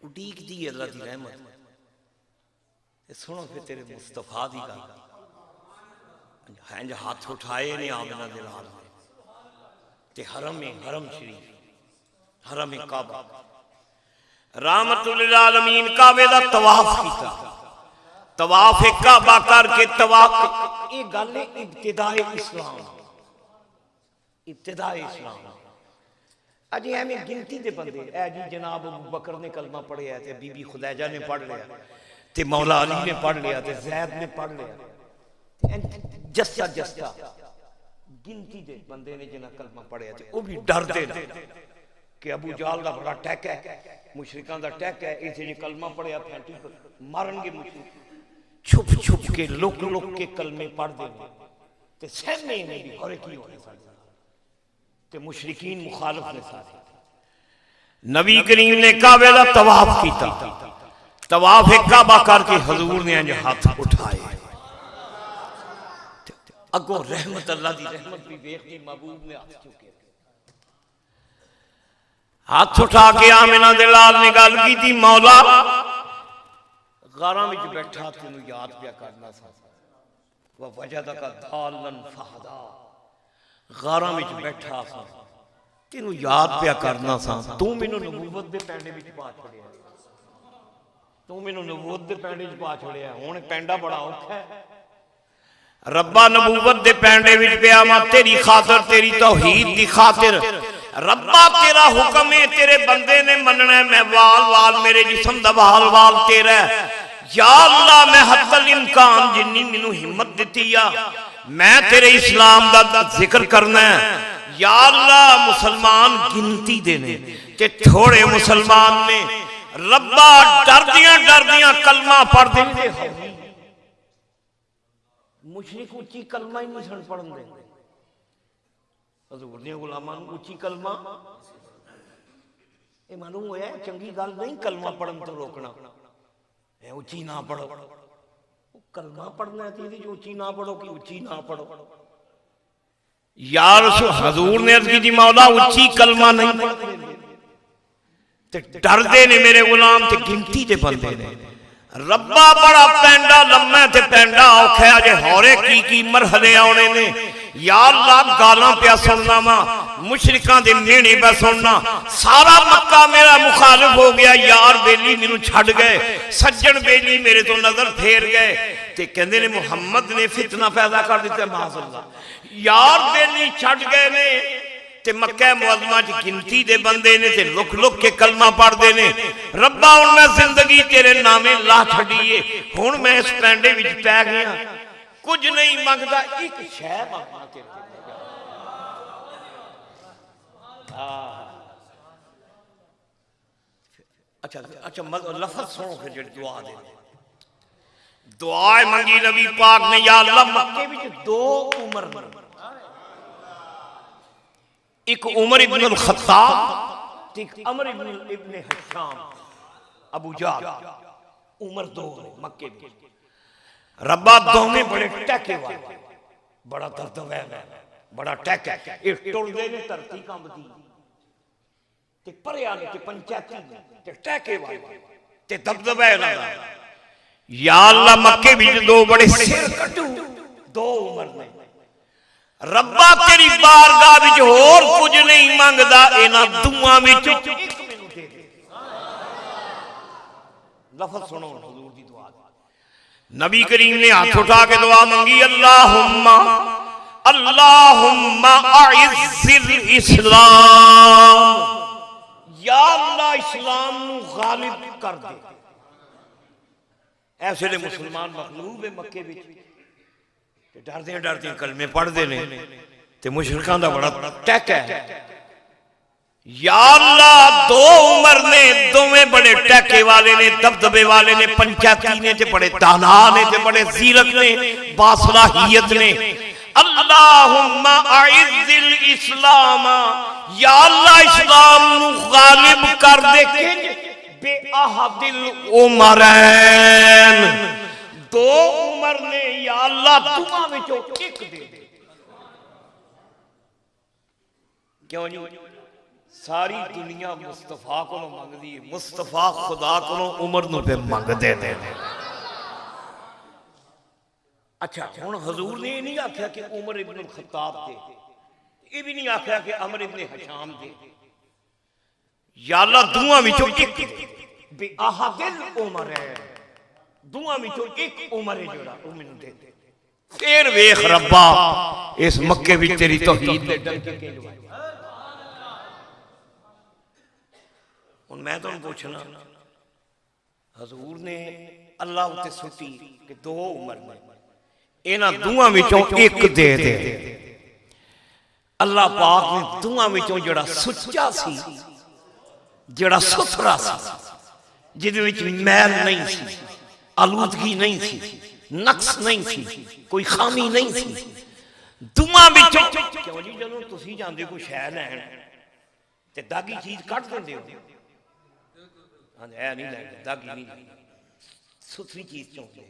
उडीक दी अल्लाह दी रहमत। सुनो फिर तेरे मुस्तफा दी गल। इंज हाथ उठाए ने आमिना दे लाल ते हरम शरीफ हरम काबा रहमतुल लिल आलमीन काबे दा तवाफ कीता। तवाफ काबा करके तवाफ ये गल है इब्तिदाए इस्लाम। इब्तिदाए इस्लाम अजी एवं गिनती के बंदे ए जी जनाब अबू बकर ने कलमा पढ़िया ते बीबी खुदैजा ने पढ़ लिया ते मौला अली ने पढ़ लिया ते जैद ने पढ़ लिया जस्सा जस्सा गिनती के बंदे ने जिन्हें कलमा पढ़िया ते वो भी डरते कि अबू जाल का बड़ा टैक है मुशरिकां दा टैक है इसे ने कलमा पढ़िया फैंटी मारनगे मुशरिक छुप छुप के लुक लुक के कलमे पढ़ते हैं ते सहमे ने भी और की होने ते मुशरिकीन मुखालिफ ने सारे। नबी करीम ने काबे दा तवाफ कीता। तवाफ काबा करके हजूर ने इंज हाथ उठाए अगो रहमत अल्लाह दी रहमत भी वेखदी महबूब ने हाथ चुके हाथ उठा के आमिना दे लाल ने गल की थी मौला गारां विच बैठा तेनू याद पिया करना सा व वजदक दालन फहदा गारां विच बैठा सा तेनू याद पिया करना सा तू मैनू नबूवत दे पैंडे विच पा छड़िया तू मैनू नबूवत दे पैंडे विच पा छड़िया हुण पैंडा बड़ा औखा है रब्बा नबूवत दे पैंडे विच पिया मैं तेरी खातिर तेरी तौहीद दी खातिर रब्बा तेरा हुक्म है तेरे बंदे ने मनना है मैं वाल वाल मेरे जिस्म दा वाल वाल तेरा है या अल्लाह मैं हत्तल इम्कान जिन्नी मैनू हिम्मत दिती आ मैं तेरे इस्लाम दा जिक्र करना है या अल्लाह मुसलमान गिनती दे ने ते थोड़े मुसलमान ने रब्बा डरदियां कलमा पढ़ देंगे मुशरिक उच्ची कलमा ही नहीं सन पढ़न देंगे हजूर ने गुलामां नूं उच्ची कलमा ये मालूम होया चंगी गल नहीं कलमा पढ़न तो रोकना है उच्ची ना पढ़ो कलमा पढ़ना है तो उच्ची ना पढ़ो कि उच्ची ना पढ़ो यार हजूर ने अर्ज की मौला उच्ची कलमा नहीं पढ़ते डरदे ने मेरे गुलाम ते गिनती दे बंदे ने रब्बा बड़ा पैंडा लम्मा ते पैंडा औखा अजे होरे की मरहले आने ने या अल्लाह गालां पिया सुनना वा मुशरिकां दे मेहणे पे सुनना सारा मक्का मेरा मुखालिफ हो गया यार बेली मैनू छड़ गए सज्जन बेली मेरे तो नजर फेर गए ते कहंदे ने मुहम्मद ने फितना पैदा कर दिता माज़अल्लाह यार बेली छड़ गए ने ते मक्का मुअज़्ज़मा च गिनती दे बंदे ने ते लुक लुक के कलमा पढ़दे ने रब्बा हुण मैं जिंदगी तेरे नामे ला छड़ीए हुण मैं इस पैंडे विच पै गया कुछ नहीं मंगदा एक शै मंगदा तेरे अच्छा अच्छा लफ्ज़ सुनो फिर जो दुआ दे दुआ मंगी नबी पाक ने या अल्लाह मक्के विच दो उमर एक उमर इब्न अल खत्ताब एक अमर इब्न हिशाम अबू जहल उमर दो मक्के में रब्बा दोवें बड़े टैके वाले बड़ा दर्दवैन है बड़ा टैक है ये टुरदे ने धरती कंबदी ते परे आने ते पंचायती ते टैके वाले ते दबदबा इन्हां दा या अल्लाह मक्के विच दो बड़े सिर कटू दो उमर ने रब्बा तेरी बारगाह विच होर कुछ नहीं मंगदा इन्हां दुआं विच एक मैनू दे दे लफ्ज़ सुनो हुजूर दी दुआ नबी करीम ने हाथ उठा के दुआ मंगी अल्लाहुम्मा अल्लाहुम्मा अइज़्ज़िल इस्लाम या अल्लाह इस्लाम नू गालिब कर दे ऐसे ले मुसलमान मखलूब है मक्के विच डरदे कलमे पढ़ते ने ते मुशरिकां दा बड़ा टैक है या अल्लाह दो उमर ने दोवें बड़े टैके वाले ने दबदबे वाले ने पंचायती ने ते बड़े दाना ने ते बड़े जीरत ने बासलाहियत ने अल्लाहुम्मा अइज़्ज़िल इस्लाम या अल्लाह इस्लाम नू गालिब कर दे बे अहदिल उमरैन दो उमर ने या अल्लाह दुआ विचों एक दे दे क्यों जी सारी दुनिया मुस्तफा को मंगदी है, मुस्तफा खुदा को उमर नूं पे मंगदे ने। अच्छा हुण हजूर ने ये नहीं आख्या कि उमर इब्न खत्ताब दे, ये भी नहीं आख्या कि अमर इब्न हशाम दे। या अल्लाह दुआं विचों एक बे अहदिल उमर है, दुआं विचों एक उमर है जोड़ा वो मैनूं दे दे। फिर वेख रब्बा इस मक्के विच तेरी तौहीद दे डंके के लवाए। हुण मैं तुहानूं पुछना, हजूर ने अल्लाह उत्ते सुटी कि दो उमर ने, इन्हां दुआं विचों एक दे दे। अल्लाह पाक ने दुआं विचों जिहड़ा सुच्चा सी, जिहड़ा सुथरा सी, जिहदे विच मैल नहीं सी, आलूदगी नहीं सी, नक्स नहीं सी, कोई खामी नहीं सी, दुआं विचों क्यों जी जदों तुसीं जांदे कोई शै लैण ते दागी चीज कट दिंदे हो। हाँ ऐ नहीं लैंदे, दागी नहीं लैंदे, सुथरी चीज चाहुंदे हो।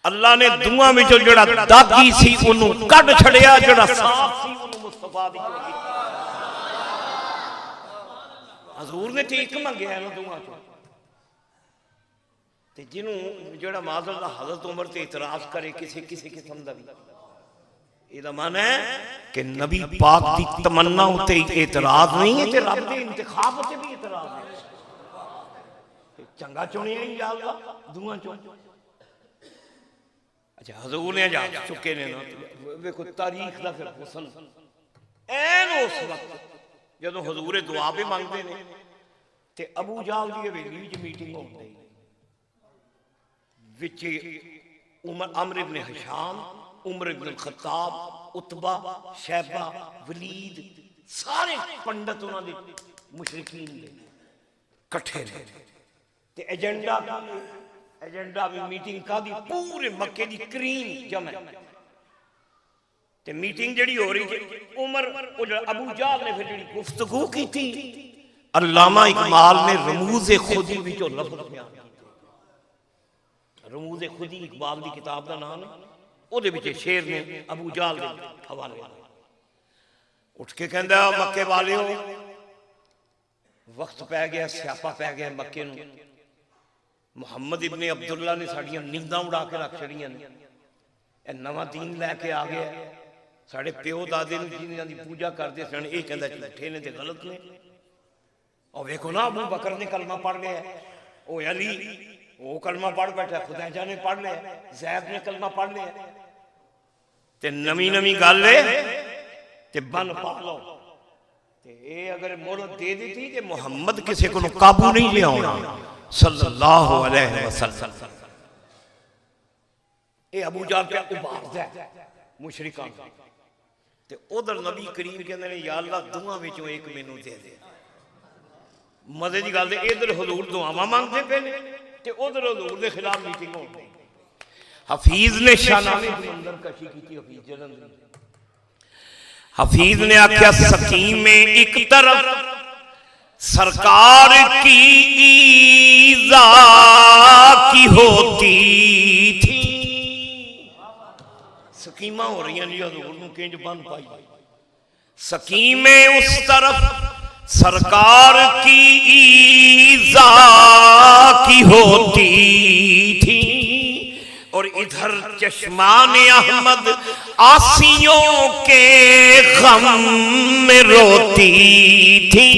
अल्लाह ने दुआं विचों जिहड़ा दागी सी ओनू कढ छड़िया, जिहड़ा साफ सी ओनू मुस्तफा दी झोली। हजूर ने ते एक मंगया ना दुआं चों, ते जिन्हों जिहड़ा माज़अल्लाह हज़रत उमर ते इतराज करे किसी किसी किस्म दा भी, इहदा माना है कि नबी पाक दी तमन्ना उत्ते इतराज नहीं है ते रब दे इंतखाब उत्ते भी इतराज है। चंगा चुनिया ही या अल्लाह दुआं चों। अच्छा हजूर ने जा चुके ने ना, देखो तारीख दा फिर हुसन ऐन उस वक्त जदों हजूर दुआ भी मंगते ने ते अबू जाल दी हवेली विच मीटिंग होंदी विच उमर अमर इब्न हशाम, उमर इब्न खत्ताब, उतबा, शैबा, वलीद सारे पंडित उन्हां दे मुशरिकीन दे इकट्ठे ने ते एजेंडा भी मीटिंग का दी पूरे मक्के दी क्रीम जमा ते मीटिंग जड़ी हो रही थी। उमर अबू जाल ने फिर जड़ी गुफ्तगू की थी, अल्लामा इकबाल ने रमूज़े खुदी विचों लफ्ज़ बयान किए। रमूज़े खुदी इकबाल दी किताब दा नाम है, ओदे विच शेर ने अबू जाल दे हवाले उठ के कहंदा मक्के वालिओ वक्त पै गया, स्यापा पै गया मक्के नूं। मुहम्मद इब्ने अब्दुल्ला ने साड़ियां नींदां उड़ा के रख छड़ियां ने, ए नवां दीन लैके आ गया। साढ़े प्यो दादे जिन्हां दी पूजा करदे सन ये कहंदा झूठे ने ते गलत ने। और देखो ना अबू बकर ने कलमा पढ़ लिया, ओ अली वो कलमा पढ़ बैठा, खुदैजा ने पढ़ लिया, जैद ने कलमा पढ़ लिया। ते नवी नवी गल है ते बन पा लो ते ये अगर मोहलत दे दी थी कि मुहम्मद किसी को काबू नहीं लिया सल्लल्लाहु अलैहि वसल्लम। ये अबू जाल पे उभारदा है मुशरिकां ते उधर नबी करीम कहंदे ने या अल्लाह दुआं विचों एक मैनू दे दे। मजे की गल इधर हजूर दुआवां मांगते पे ने ते उधर हजूर के खिलाफ मीटिंग हो गई। हफीज ने शाहनामे समंदर कशी की, हफीज जलंधरी हफीज ने आख्या सकीम में एक तरफ सरकार की ईज़ा की होती थी, सकीमा हो रही जी हजूर नूं किंज बंद पाई। सकीम में उस तरफ सरकार की ईज़ा की होती थी और इधर चश्मान अहमद आसियों के गम में रोती थी।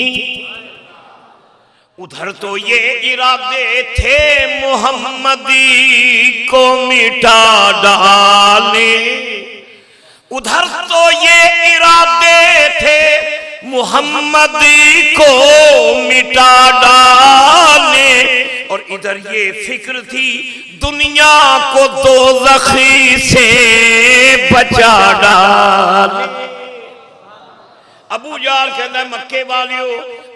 उधर तो ये इरादे थे मुहम्मदी को मिटा डाले, उधर तो ये इरादे थे मुहम्मद को मिटा डाले और इधर ये फिक्र थी दुनिया को दोज़ख़ी से बचा डाले। अबू जाल कहता है मक्के वालियो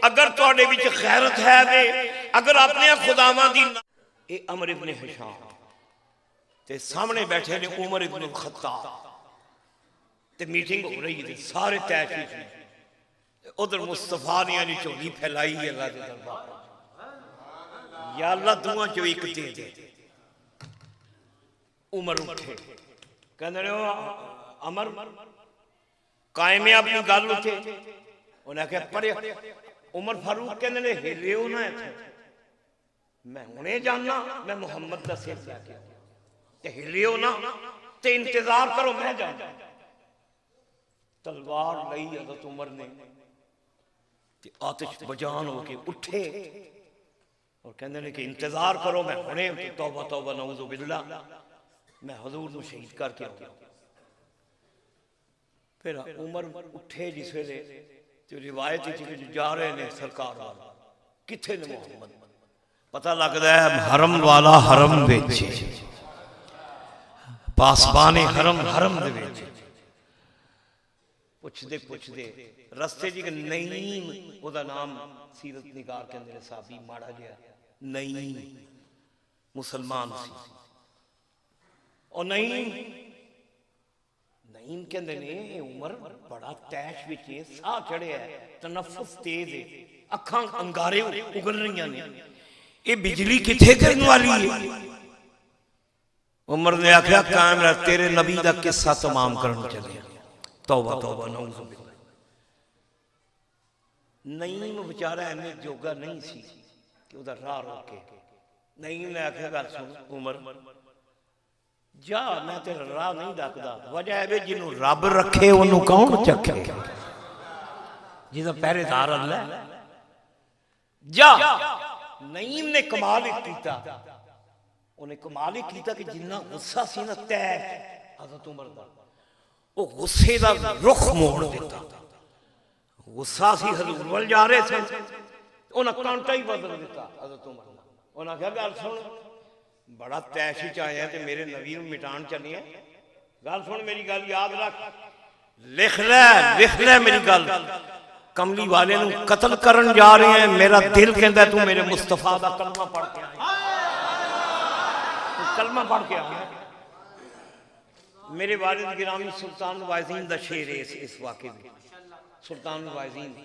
अगर तुहाडे विच गैरत है वे, अगर अपने खुदावां दी ए अमर इब्न हिशाम ते सामने बैठे ने उमर इब्न खत्ताब ते मीटिंग हो रही थी, सारे तैशीफ उधर मुस्तफा ने यानी झोली फैलाई अल्लाह के दरबार या अल्लाह दुआं चो एक दे दे। उमर उठे कहंदे ने अमर कायम है अपनी गल उठे उन्हें आख्या पर उमर फारूक कहते ने हिलियो ना इत्थे, मैं हुणे जाना, मैं मुहम्मद का सिर लैके ते हिलियो ना ते इंतजार करो, मैं जाना। तलवार लई हज़रत उमर ने ते आतिश बजान होके उठे और कहते हैं कि इंतजार करो, मैं हुणे तौबा तौबा नऊज़ु बिल्लाह, मैं हजूर को शहीद करके आऊंगा। फिर उमर उठे जिस वेले तो रिवायत जा रहे ने सरकार किथे ने मुहम्मद, पता लगता है हरम वाला हरम विच, पासबाने हरम हरम दे विच। पुछदे पुछदे रस्ते च नईम ओदा नाम सीरत निगार कहंदे ने साहबी माड़ा गया, नईम मुसलमान सी और नईम कहते ने उमर बड़ा तैश विच साह चढ़िया, तनफुस तेज है, अखां अंगारे उगल रही ने, ये बिजली किथे करने वाली है। उमर ने आख्या कायम रह, तेरे नबी का किस्सा तमाम करना चले। तौबा तौबा नऊज़ु बिल्लाह। नईम बेचारा इन्ने जोगा नहीं सी कि उहदा राह रोके। नईम ने आख्या गल सुन उमर, जा मैं तेरा राह नहीं दसदा, वजह है जिन्हों रब रखे उन्होंने कौन चखे, जिसका पहरेदार अल्लाह। जा। नईम ने कमाल किया, उन्हें कमाल किया कि जिन्ना गुस्सा सी ना तैश हज़रत उमर दा, वो गुस्से का रुख मोड़ दिता। गुस्सा सी हजूर वाल जा रहे थे, उन्हें कांटा ही बदल दिता हज़रत उमर दा। उन्हें आख्या गल सुन, बड़ा तैश च आया ते मेरे नबी नूं मिटाण चले, गल सुन मेरी गल याद रख, लिख ले मेरी गल, कमली वाले नूं कत्ल करन जा रहे हैं, मेरा दिल कहता तू मेरे मुस्तफा दा कलमा पढ़ के आया, कलमा पढ़ के आया। मेरे वालिद गिरामी सुल्तान वाइज़ीन दा शेर है इस वाक़े में। सुल्तान वाइज़ीन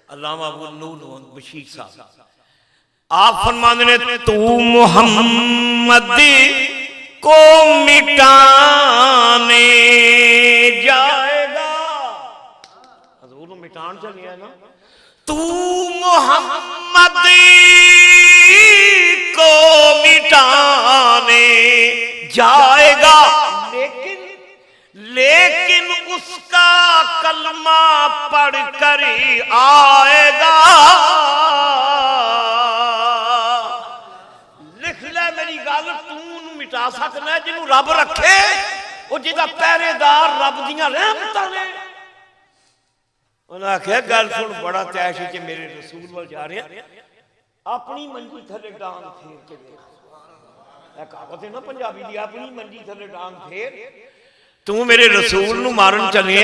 अल्लामा अबू नूर बशीर साहब आप फरमाते ने, तू मोहम्मद को मिटाने जाएगा, हजूर को मिटान चलिए ना, तू मोहम्मद को मिटाने जाएगा, लेकिन उसका कलमा पढ़ कर आएगा। मिटा सकना जिन्हों रब रखे, वो जिदा पहरेदार रब दियां रहमतां ने। उन्हें आख्या गल सुन, बड़ा तैश च मेरे रसूल वाल जा रहे, अपनी मंजी थले डांग फेर के देख, कहावत है ना पंजाबी दी, अपनी मंजी थले डांग फेर, तू मेरे रसूल नूं मारन चले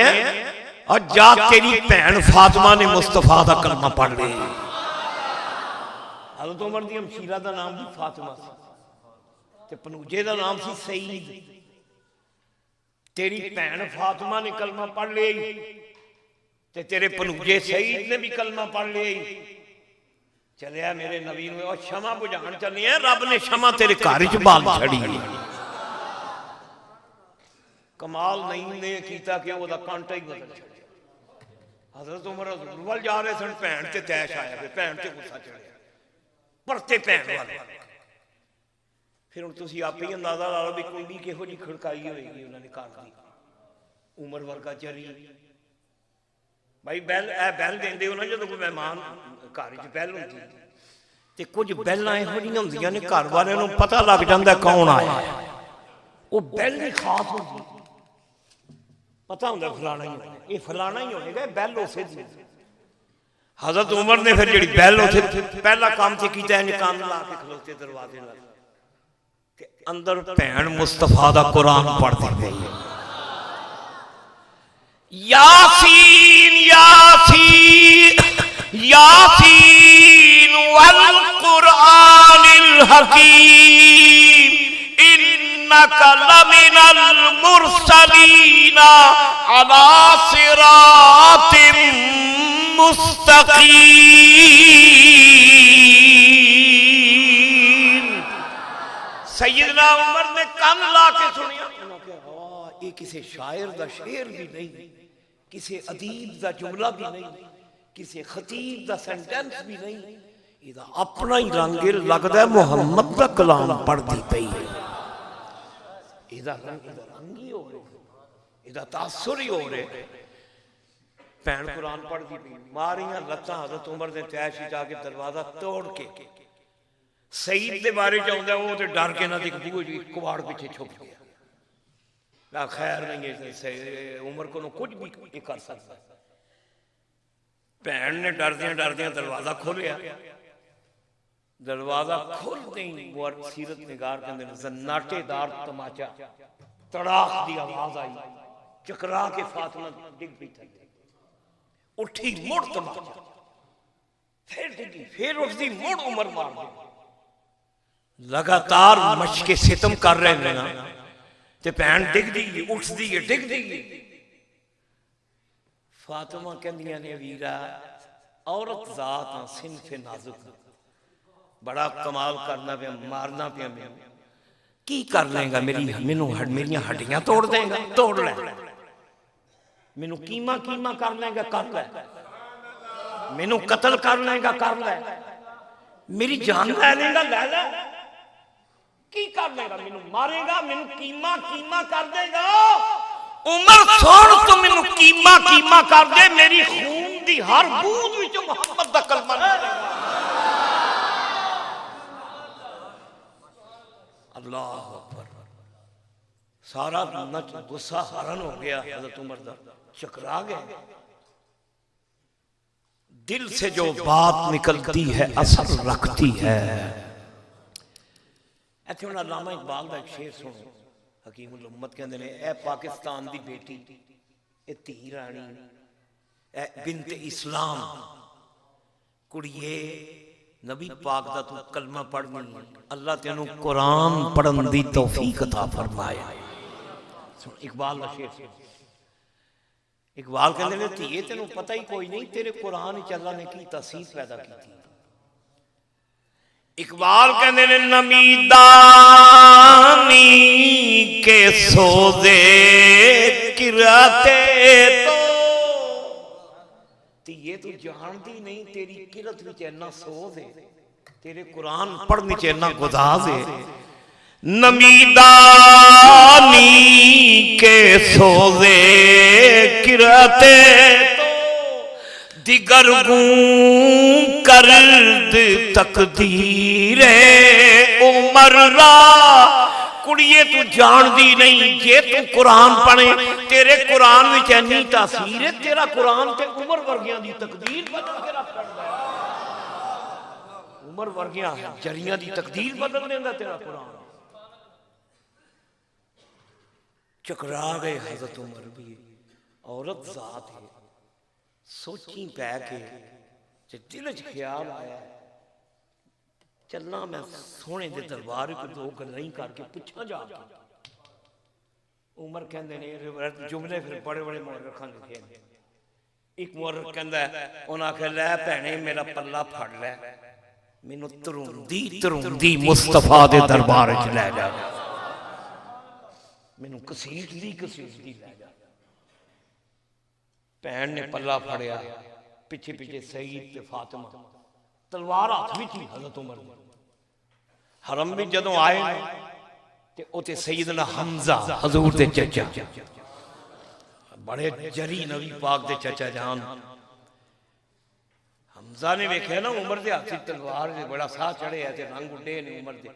और जा तेरी भैन फातिमा ने मुस्तफा दा कलमा पढ़ ले। हज़रत उमर दी हमशीरा दा नाम भी फातिमा सी ते भनूजे का नाम सी सईद। तेरी भैन फातिमा ने कलमा पढ़ लिया ते तेरे भनूजे सईद ने भी कलमा पढ़ लिया। चलिया मेरे नबी नूं और क्षमा बुझाण चले, रब ने क्षमा तेरे घर च बाल छड़ी। कमाल नहीं ने किया कि वह कांटा ही बदल छड़िया। हज़रत उमर हज़ूर वाल जा रहे सन, भैन ते तैश आया, भैन ते गुस्सा चढ़िया, परते भैन वाल। फिर हम तुम आप ही अंदाजा ला लो भी कुंडी किहो जी खड़काई होगी उन्होंने घर की, उमर वर्गा चरी भाई बैल ए बैल देंदे हो ना जो कोई मेहमान घर च बैल होंदी ते कुछ बैलां इहो जिहियां हुंदियां ने घर वालियां नूं पता लग जांदा कौन आया, वो बैल भी खास होंदी, पता हुंदा फलाना ही होना, ये फलाना ही होएगा, बैल उसे दी। हज़रत उमर ने फिर जिहड़ी बैल उथे पहला काम ते कीता, इन्ने कान ला के खलोते दरवाजे नाल अंदर भैन मुस्तफा दा कुरान पढ़ती गई है। यासीन यासीन यासीन वल कुरानिल हकीम इन्नका लमिनल मुरसलीना अला सिरातिम मुस्तकीम। सैयदना उमर ने कान ला के सुनिया, ये किसी शायर का शेर भी नहीं, किसी अदीब का जुमला भी नहीं, किसी खतीब का सेंटेंस भी नहीं, इहदा अपना ही रंग लगता है मुहम्मद का कलाम पढ़ती पई है। इहदा रंग ही हो रहा, इहदा तासुर ही हो रहा। भैन कुरान पढ़ती पई, मारियां लत्तां हज़रत उमर ने तैश जाके दरवाजा तोड़ के सईद के बारे च आउंदा, वो तो डर के ना दिख बूहे जी कुबाड़ पीछे छुप गया। खैर नहीं है, उमर को कुछ भी कर सकता। भैन ने डरदियां डरदियां दरवाजा खोलिया, दरवाजा खोलते ही सीरत निगार कहते जन्नाटेदार तमाचा तड़ाक की आवाज आई, चकरा के फातिमा डिग पई थले, उठी मुड़ तमाचा, फिर डिगी, फिर उठती मुड़ उमर मार दी। लगातार मशके सितम कर रहे हैं ना, ते भैन डिगदी उठदी है डिगदी। फातिमा कहंदियां ने वीरा औरत जात सिनफे नाजुक, बड़ा कमाल करना पे, मारना पे, की कर लेगा, मेरियां हड्डियां तोड़ देगा, तोड़ ले, मैनू कीमा कीमा कर लेगा, कर ले, मैनू कतल कर लेगा, कर ले, मेरी जान ले लेगा, ले ले, की कर लेगा, मैनू मारेगा, मैनू कीमा कीमा कर देगा। उमर सुन तो मैनू कीमा कीमा कर दे, मेरी खून दी हर बूंद विच मुहम्मद दा कलमा निकलेगा। अल्लाह अकबर। सारा गुस्सा हरण हो गया हज़रत उमर दा, चकरा गए। दिल से जो बात निकलती है असर रखती है। इत्थे हुण अल्लामा इकबाल दा एक शेर सुनो, हकीम उल उम्मत कहंदे ने, ए पाकिस्तान दी बेटी, ए धी राणी, ए बिनते इस्लाम, कुड़िए नबी पाक दा तू कलमा पढ़नी, अल्लाह तेनू कुरान पढ़न दी तौफीक अता फरमाए। इकबाल दा शेर सुन। इकबाल कहंदे ने, धीए तेनू पता ही कोई नहीं, तेरे कुरान विच अल्लाह ने की तासीर पैदा की। इकबाल कहते ने, नमीदानी के सोदे किराते तो ये तू जानती नहीं, तेरी किरत विच इन्ना सोज है, तेरे कुरान पढ़ने च इन्ना गुदाज है। नमीदानी के सोदे किराते दिगर गूं करद तकदीर उमर रा, कुड़िए तू जानदी नहीं, जे तू कुरान पढ़े तेरे कुरान विच इन्नी तासीर है, तेरा कुरान ते उमर वर्गियां दी तकदीर बदल के रख देंदा। उमर वर्गियां जरियां दी तकदीर बदल देंदा तेरा कुरान। चकरा गए हज़रत उमर भी, औरत जात है, सोची पै के दिल च ख्याल आया, चलना मैं सोने दे दरबार को दो गल्लां करके पुछा जा। उमर कहंदे ने जुमले फिर बड़े बड़े मुअर्रिखां लिखे ने। एक मुअर्रिख कहंदा है, उन्हां आखे लै भैणे मेरा पल्ला फड़ लै, मैनू तरुंदी तरुंदी मुस्तफा दे दरबार च लै जा, मैनू घसीटदी घसीटदी लै जा। भैन ने पल्ला फड़िया, पिछे पिछे सईद ते फातिमा, तलवार हाथ में थी हज़रत उमर ने। हरम में जदों आए ते उते सईदना हमजा हजूर दे चचा, बड़े जरी नबी पाक दे चचा जान। हमजा ने वेख्या ना उमर दे हाथ तलवार दे, बड़ा साह चढ़े है ते रंग उडे ने उमर दे।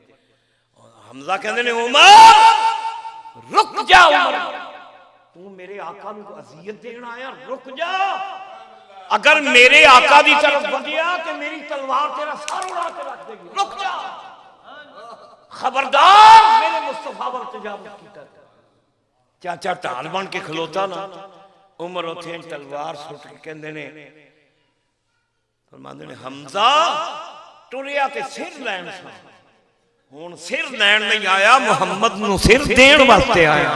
हमजा कहंदे ने, उमर रुक जा, उमर तू मेरे आका नूं अज़ियत देण आया, रुक जा। अगर मेरे आका दी तरफ बढ़िया तो मेरी तलवार तेरा सर उड़ा के रख देगी, रुक जा, खबरदार मेरे मुस्तफा पर तजावुज़ कीता। चाचा ढाल बन के खलोता ना, उमर उथे तलवार सुट के कहंदे ने, फरमांदे ने, हमजा टुरिया ते सिर लैण सा, हुण सिर लैण नहीं आया, मुहम्मद नूं सिर देण वास्ते आया।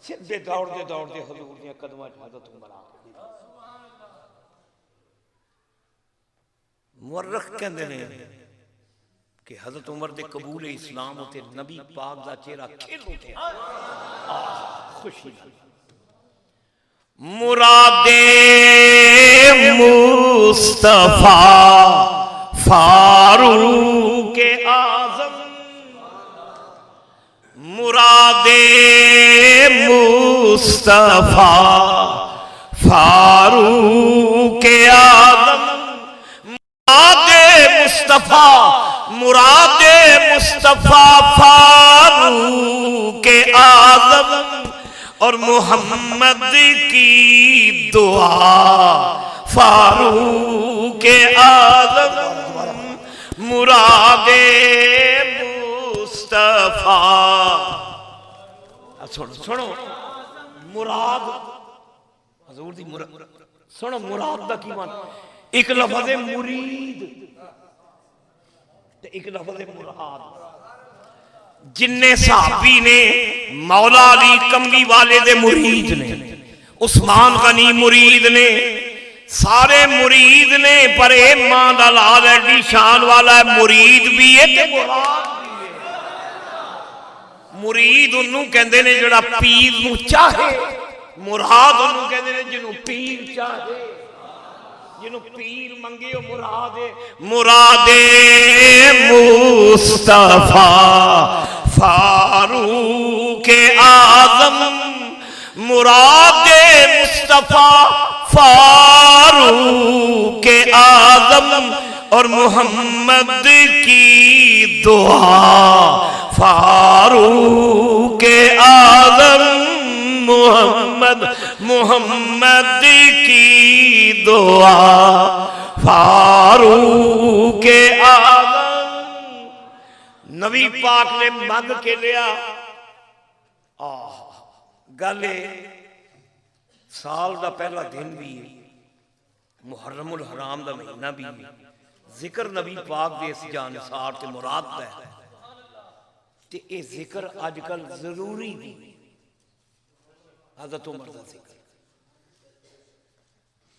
सीधे दौड़ते दौड़ते हजूर दियां कदमां च हज़रत उमर आ गए। मुअर्रिख कहंदे ने कि हज़रत उमर दे कबूल इस्लाम उते नबी पाक दा चेहरा खिल उठिया, खुशी। मुरादे मुस्तफा फारूक आजम, मुरादे मुस्तफा फारूक आजम, मुरादे मुस्तफा, मुरादे मुस्तफा फारूक आजम और मोहम्मद की दुआ फारूक आजम, मुरादे मुस्तफा। सुनो सुनो मुराद हजूर दी मुराद सुनो, मुराद दा की मान, एक लफ्ज़ है मुरीद ते एक लफ्ज़ है मुराद। जिन्ने सहाबी ने मौला अली कमली वाले दे मुरीद ने, उस्मान गनी मुरीद ने, सारे मुरीद ने, पर ए मां दा लाल एडी शान वाला है, मुरीद भी है ते मुराद भी है। मुरीद उन्होंने कहते हैं जिहड़ा पीर नूं चाहे, मुराद उन्होंने कहते हैं जिन्हों पीर चाहे, जिन्हों पीर मंगे वो मुराद है। मुरादे मुस्तफा फारूक आजम, मुरादे मुस्तफा फारूक आजम और मोहम्मद की दुआ फारूक आजम, मोहम्मद मोहम्मद की दुआ फारूक आजम। नबी पाक ने मंग के लिया, गल साल का पहला दिन भी है, मुहर्रमुल हराम का महीना भी है, जिक्र नबी पाक के इस जानसार ते मुराद है ते ये जिक्र अजकल जरूरी भी। हज़रत उमर दा जिक्र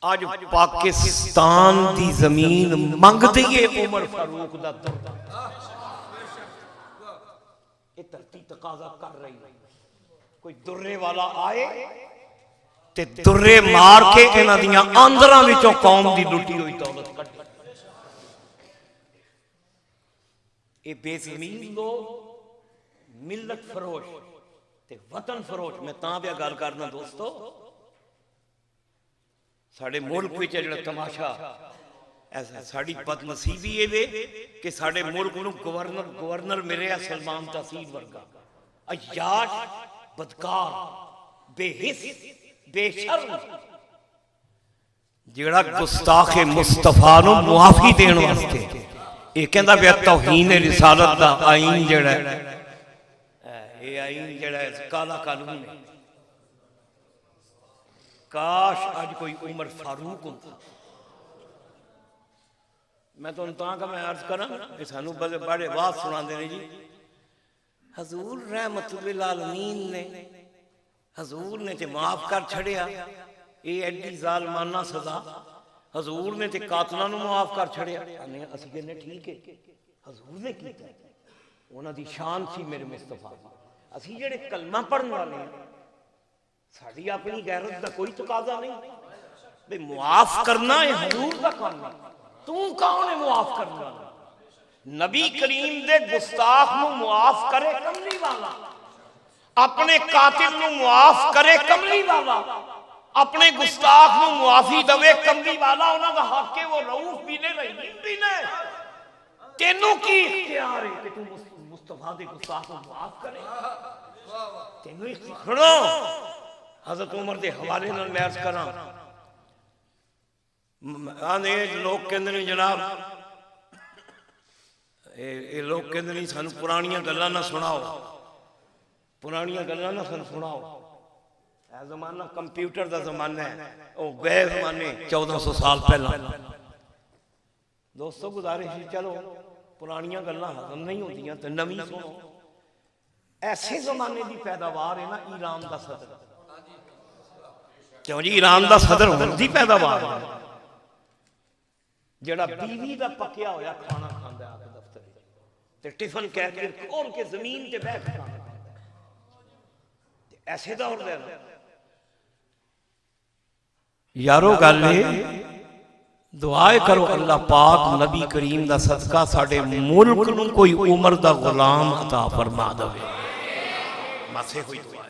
आज पाकिस्तान दी जमीन मंगदी है उमर फारूक दा दर्दा, ये धरती तकाजा कर रही है। कोई दुर्रे वाला आए ते दुर्रे मार के इन्हां दियां आंदरां विचों कौम दी लुटी हुई दौलत कट। ये बेज़मीन लोग मिल्लत फरोश ते वतन फरोश। मैं तां भी गल करना दोस्तों, साडे मुल्क विच जिहड़ा तमाशा ऐसा, साडी बदनसीबी ये वे कि साडे मुल्क नूं गवर्नर मिलिया सलमान तहसीन वर्गा, अयाश बदकार बेहिस बेशर्म, जिहड़ा गुस्ताखे मुस्तफा नूं मुआफी देण वास्ते ये कहंदा पिया तौहीन रिसालत दा आईन जिहड़ा ये आईन जिहड़ा काला कानून है। काश अज कोई उमर फारूक होता। मैं तो मैं अर्ज करा सानू बड़े वाद सुनाते हैं जी, हजूर रहमतुल्लिल आलमीन ने, हजूर ने ते माफ कर छड़िया, ये एडी जालमाना सजा हजूर ने ते कातलों नूं माफ कर छड़िया। असीं कहने ठीक है, हजूर ने कीता, उन्हां दी शान सी मेरे मुस्तफा। असीं जिहड़े कलमा पढ़न वाले हैं, साडी अपनी गैरत दा कोई तकाजा नहीं भाई मुआफ करना है हजूर दा काम है। तू कौन है मुआफ करने वाला? नबी करीम दे गुस्ताख नूं मुआफ करे कमली वाला, अपने कातिल नूं मुआफ करे कमली वाला, अपने गुस्ताख नूं मुआफी दवे कमली वाला। उन्हां दा हक है वो रऊफ भी ने रहीम भी ने। तेनू की इख्तियार है कि तू मुस्तफा दे गुस्ताख नूं मुआफ करे? तेनू सुनो, हजरत उमर के हवाले नाल मैं अर्ज करा, आने लोग कहते हैं जनाब, ये लोग कहते नहीं सानू पुरानियां गल्लां ना सुनाओ, पुरानियां गल्लां ना सानू सुनाओ। यह जमाना कंप्यूटर का जमाना है, वो गए जमाने 1400 साल पहला। दोस्तों गुजारिश चलो पुरानियां गल्लां हजम नहीं होंदियां तो नवी सुनो। ऐसे जमाने की पैदावार है ना ईरान का सदर। क्यों जी? ईरान का सदर होने की पैदावार है जिहड़ा बीवी का पकिया होया खाना खांदा है दफ्तर ते टिफन कह के खोल के जमीन ते बैठ खाना। ऐसे दौर दे यारो गल दुआए करो अल्लाह पाक नबी करीम दा सदका साडे मुल्क नूं कोई उम्र दा गुलाम अता फरमा देवे। बस ये कोई दुआ है।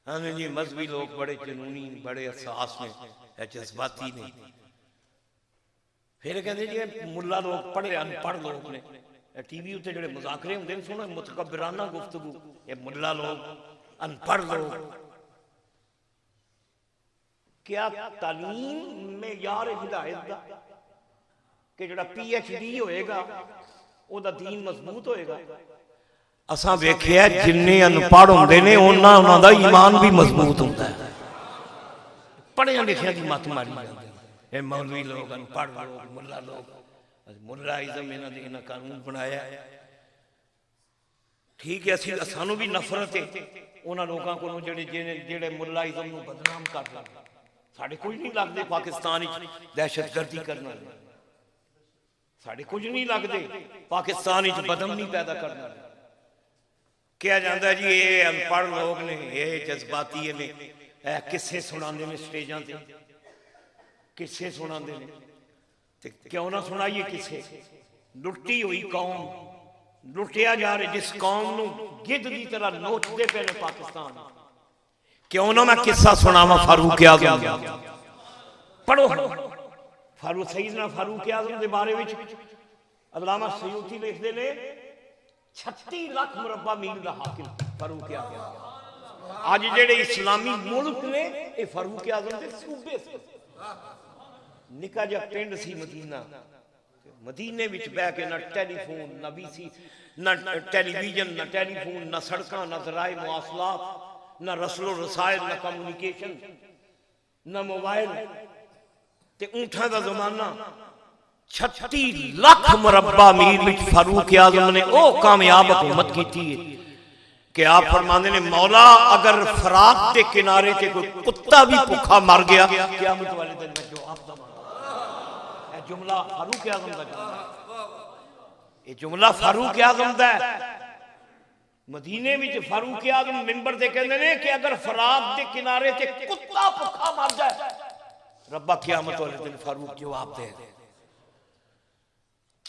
हाँ जी, मजहबी लोग बड़े जुनूनी, बड़े एहसास में, जज्बाती ने। फिर कहते जी मुल्ला लोग पढ़े अनपढ़ लोग ने, टीवी उत्ते जिहड़े मुज़ाकरे हुंदे ने सुनो मुतकब्बिराना गुफ्तगू, ये मुल्ला लोग अनपढ़ लोग। क्या तालीम में यार हिदायत दा कि जिहड़ा PhD होएगा ओदा दीन मजबूत होएगा। असां वेखिया जिन्ने अनपढ़ हुंदे ने उन्हां दा ईमान भी मजबूत हुंदा है। पढ़िया लिखिया की मत मारी जांदे ये मौलवी लोग, अनपढ़ लोग, मुल्ला लोग। मुल्लाइज़म इन्हां ने इन्हां कानून बनाया। ठीक है, असीं सानू भी नफरत है उन्हां लोकां कोलों जिहड़े मुल्लाइज़म नूं बदनाम कर रहे। साढ़े कुछ नहीं लगते पाकिस्तान दहशतगर्दी करना, साढ़े कुछ नहीं लगते पाकिस्तान बदम नहीं पैदा करना। क्या जाता जी ये अनपढ़ लोग ने, ये जज्बाती ने, किस्से सुनाते हैं स्टेजा से, किस्से सुनाते हैं। क्यों ना सुनाइए किस्से। लुटी हुई कौम, लुटिया जा रहा, जिस कौम नूं गिद्ध की तरह नोचते पे ने पाकिस्तान। क्यों ना मैं किस्सा सुनावा फारूक आज़म। पढ़ो फारूक सईदना फारूक आज़म के बारे में अल्लामा सयूती लिखते ने 36 लाख मुरब्बा मील का हाकिम फारूक आज़म। अज जेडे इस्लामी मुल्क ने ये फारूक आज़म के सूबे से। निका जिहा पिंड सी मदीना, मदीने विच बह के ना टेलीफोन, ना BC, ना टेलीविजन, ना टेलीफोन, ना सड़कां, ना ज़राए मुआसलात, ना रसलो रसायल, ना कम्युनिकेशन, ना मोबाइल, ते ऊंठा दा जमाना। 36 लाख मुरब्बा मील विच फारूक आज़म ने ओ कामयाब हुकूमत की थी कि आप फरमाते ने मौला अगर फरात के किनारे से कोई कुत्ता भी भूखा मर गया क़यामत वाले दिन में जवाब दूंगा। जुमला फारूक आज़म का, ये जुमला फारूक आज़म का है। मदीने में फारूक आज़म मिंबर से कहते हैं कि अगर फरात के किनारे से कुत्ता भूखा मर जाए रब्बा क़यामत वाले दिन फारूक जवाब दे।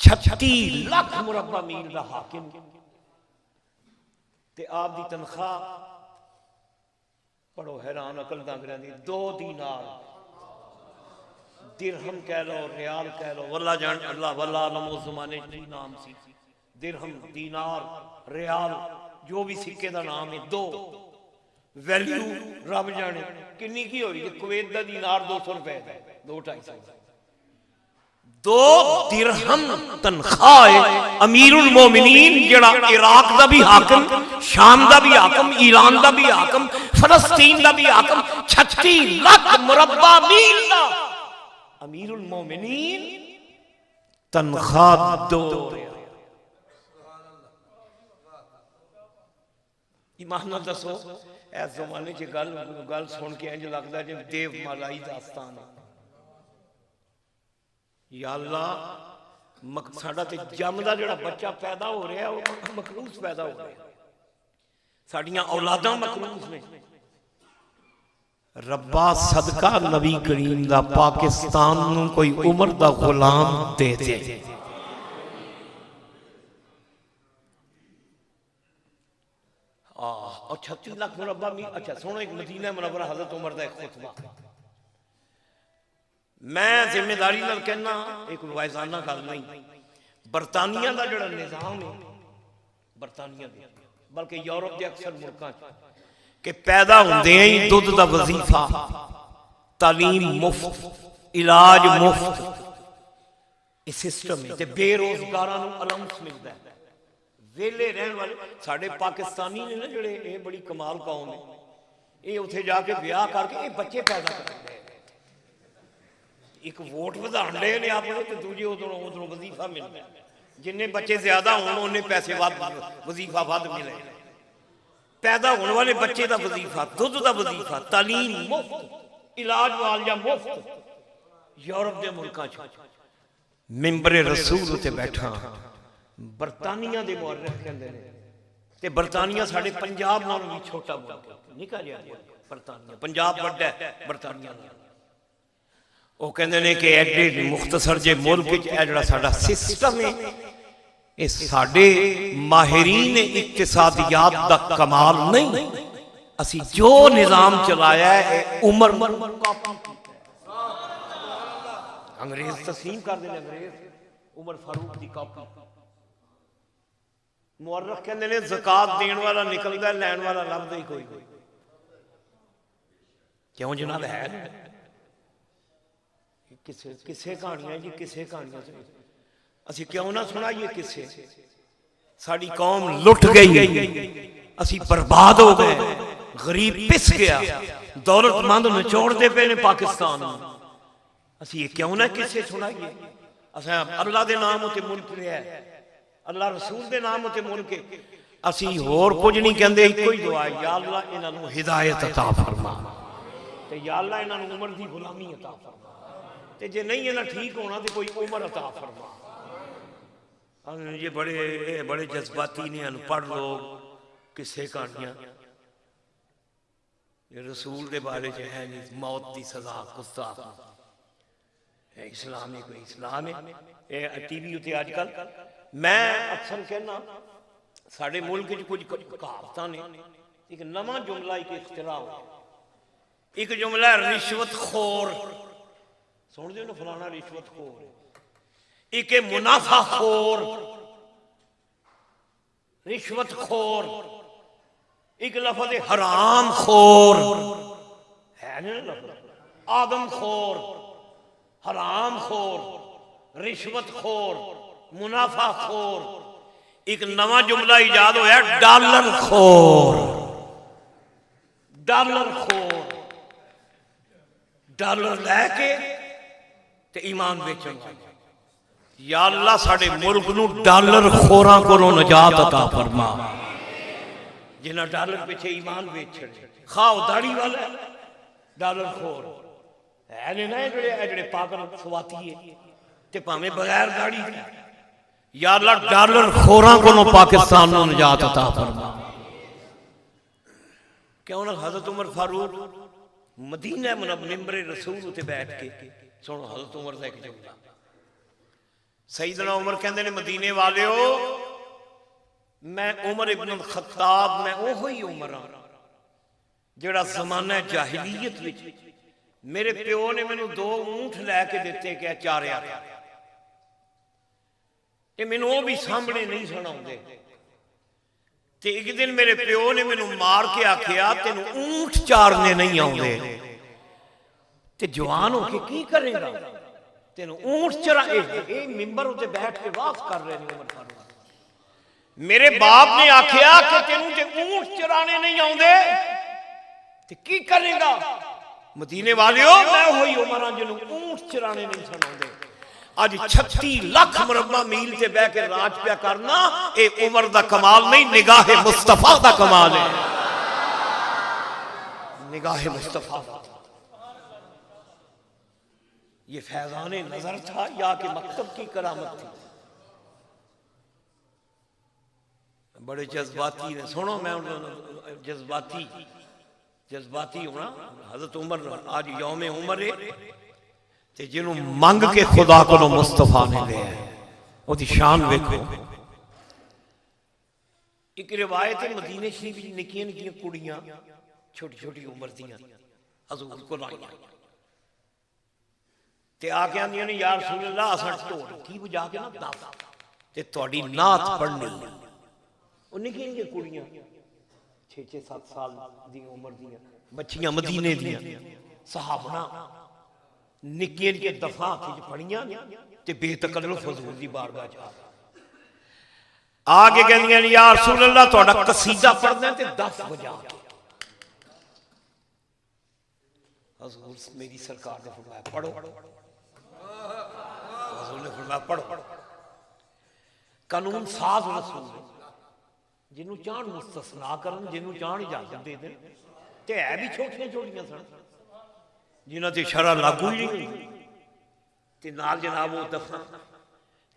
36 लाख मुरब्बा मील का हाकिम ते आप दी तनख्वाह पढ़ो हैरान अकल दांगरियां दी 2 दीनार, दिरहम कह लो, रियाल कह लो, वल्ला जान अल्लाह वल्ला नमो ज़माने की नाम सी। दिरहम, दीनार, रियाल जो भी सिक्के का नाम है, 2 वैल्यू रब जाने किन्नी की होई। कुवैत दा दीनार 200 रुपए का, 2-250। 2 दिरहम तनख्वाह है अमीरुल मोमिनीन जेड़ा इराक दा भी हाकिम, शाम दा भी हाकिम, ईरान दा भी हाकिम, फलस्तीन दा भी हाकिम। 36 लाख मुरब्बा मील दा अमीरुल मोमिनीन तनख्वाह 2। ईमान नाल दसो इस जमाने च गल सुन के इंज लगदा जिवें देव मलाई दास्तान है। या अल्लाह साडा ते जमदा जिहड़ा बच्चा पैदा हो रहा है वो मखलूस पैदा हो रहा है, साडियां औलादां मखलूस ने। रब्बा सदका नबी करीम दा पाकिस्तान नूं कोई उम्र दा गुलाम दे दे। और 36 लाख मुरब्बा मील। अच्छा सुनो, एक मदीना मुनव्वरा हज़रत उमर दा एक खुतबा मैं जिम्मेदारी नाल कहना, एक वायजाना गल नहीं। बरतानिया का जो निज़ाम है, बरतानिया बल्कि यूरोप के अक्सर मुल्कों के पैदा होंदे ही दुध का वजीफा, तालीम मुफ्त, इलाज मुफ्त, सिस्टम है। बेरोजगारों को अलाउंस मिलता है। वेले रहने वाले साढ़े पाकिस्तानी ने ना जोड़े, ये बड़ी कमाल कौम है। ये उत्थे जाके ब्याह करके ये बच्चे पैदा करते हैं। एक वोट वधाण ले ने अपने ते दूजे उधरों उधरों वजीफा मिलता है। जिन्ने बच्चे ज्यादा होण उन्ने पैसे वध, वजीफा वध मिले। पैदा होने वाले बच्चे का वजीफा, दुध का वजीफा, तालीम मुफ्त, इलाज वालिया मुफ्त। यूरोप के मुल्कों मिंबरे रसूल उत्ते बैठा बरतानिया के मुअर्रिख कहंदे ने ते बरतानिया साडे पंजाब नालों भी छोटा मुल्क, निका जिहा बरतानिया पंजाब वड्डा है बरतानिया वो कहते हैं कि एडे मुख्तसर जे मुल्क जिहड़ा साडा सिस्टम है ये साडे माहिरीन इक्तिसादियात दा कमाल नहीं असी जो निजाम चलाया है उमर अंग्रेज तस्लीम कर देने अंग्रेज उमर फारूक की कॉपी मुअर्रिख कहते हैं ज़कात देने वाला निकलता लैन वाला लभदा ही कोई क्यों जनाब है किसे किसे कहानियां जी किसे कहानियां असी क्यों ना सुनाइए किसे साड़ी कौम लुट गई असी बर्बाद हो गए गरीब पिस गया दौलतमंद निचोड़ते पे ने पाकिस्तान असी ये क्यों ना किसे सुनाइए असा अल्लाह के नाम उत्ते मुल्क रहा अल्लाह रसूल के नाम उत्ते मुल्क असी होर कुछ नहीं कहते इको ही दुआ या अल्लाह इन्हां हिदायत अता फरमा ते या अल्लाह इन्हां उमर की गुलामी अता फरमा ते जे नहीं इन्हां ठीक होना तो कोई उमर अता फरमा ये बड़े बड़े जज्बाती ने अनपढ़ लोग किसे कहानियां रसूल के बारे च है नहीं मौत की सजा गुस्ताख इस्लाम है कोई इस्लाम है टीवी उत्ते अजकल मैं अक्सर कहना साडे मुल्क च कुछ कहावतां ने एक नवा जुमला एक इख्तिरा हो एक जुमला रिश्वतखोर सुन दे ना फलाना रिश्वतखोर एक मुनाफाखोर रिश्वतखोर एक लफ्ज़ हराम खोर है ना लफ्ज़ आदमखोर हराम खोर रिश्वतखोर मुनाफाखोर एक नवा जुमला इजाद होया डॉलर खोर डॉलर खोर डॉलर लैके ते ईमान बेचन या अल्लाह साडे मुल्क नूं डॉलर खोरां कोलों निजात अता फरमा जिन्हां डॉलर पीछे ईमान बेचण खाओ दाड़ी वाला डॉलर खोर है ने ना जेड़े पागल सवाती है ते भावें बगैर दाड़ी या अल्लाह डॉलर खोरां कोलों पाकिस्तान नूं निजात अता फरमा क्यों ना हजरत उमर फारूक मदीना मिंबर रसूल उत्ते बैठ के सुनो हजरत उमर दा एक जुमला सईदना उमर कहते ने मदीने वालिओ मैं उमर इब्न खत्ताब मैं ओही उमर हां जेड़ा ज़माना जाहिलियत विच मेरे प्यो ने मैनू 2 ऊंट लैके दिते कि चारिया ते मैनू वो भी सामने नहीं सुनाउंदे ते एक दिन मेरे प्यो ने मैनू मार के आखिया तेनू ऊंट चारने नहीं आउंदे ते जवान होके की करेगा तेन ऊंट चरा मिंबर उत्ते बैठ के वास कर रहे हैं उमर फारूक मेरे बाप ने आखिया कि तेनू ते ऊंट चराने नहीं आउंदे ते की करेगा मदीने वालिओ मैं होई उमर हां जिन्नू ऊंट चराने नहीं सुनाउंदे आज 36 लाख मुरब्बा मील ते बैठ के राज पिया करना ए उमर दा कमाल नहीं निगाह मुस्तफा दा कमाल है निगाह मुस्तफा ये फैजाने नजर था या कि मकतब की करामत थी बड़े जज्बाती ने सुनो मैं जज्बाती जज्बाती होना हजरत उमर आज यौम उमर है ते जिन्हों मंग के खुदा को मुस्तफा ने लिया ओदी शान वेखो एक रिवायत है मदीने शरीफ निक्कियां निक्कियां कुड़ियां छोटी छोटी उम्र दियां हजूर को लाइयां ते आके आंदियां ने या रसूल अल्लाह असां ढोल की बजा के ना दस ते तुहाडी नात पढ़नी ओ निक्की निक्की कुड़ियां 6-7 साल दी उम्र दियां बच्चियां मदीने दियां सहाबना निक्कियां निक्कियां दफा हाथ च फड़ियां ते बेतकल्लुफ हुजूर दी बारगाह च आके कहंदियां या रसूल अल्लाह तुहाडा कसीदा पढ़ना ते दस बजा के हजूर मेरी सरकार ने फरमाया पढ़ो हजूर ने फरमाया पढ़ो कानून साज रसूल जिन्हों चाहन मुस्तसना करन जिन्हों चाहन इजाजत दे देन ते है भी छोटियां छोटियां सन जिन्हां ते शरा लागू ही नहीं ते नाल जनाब वो दफा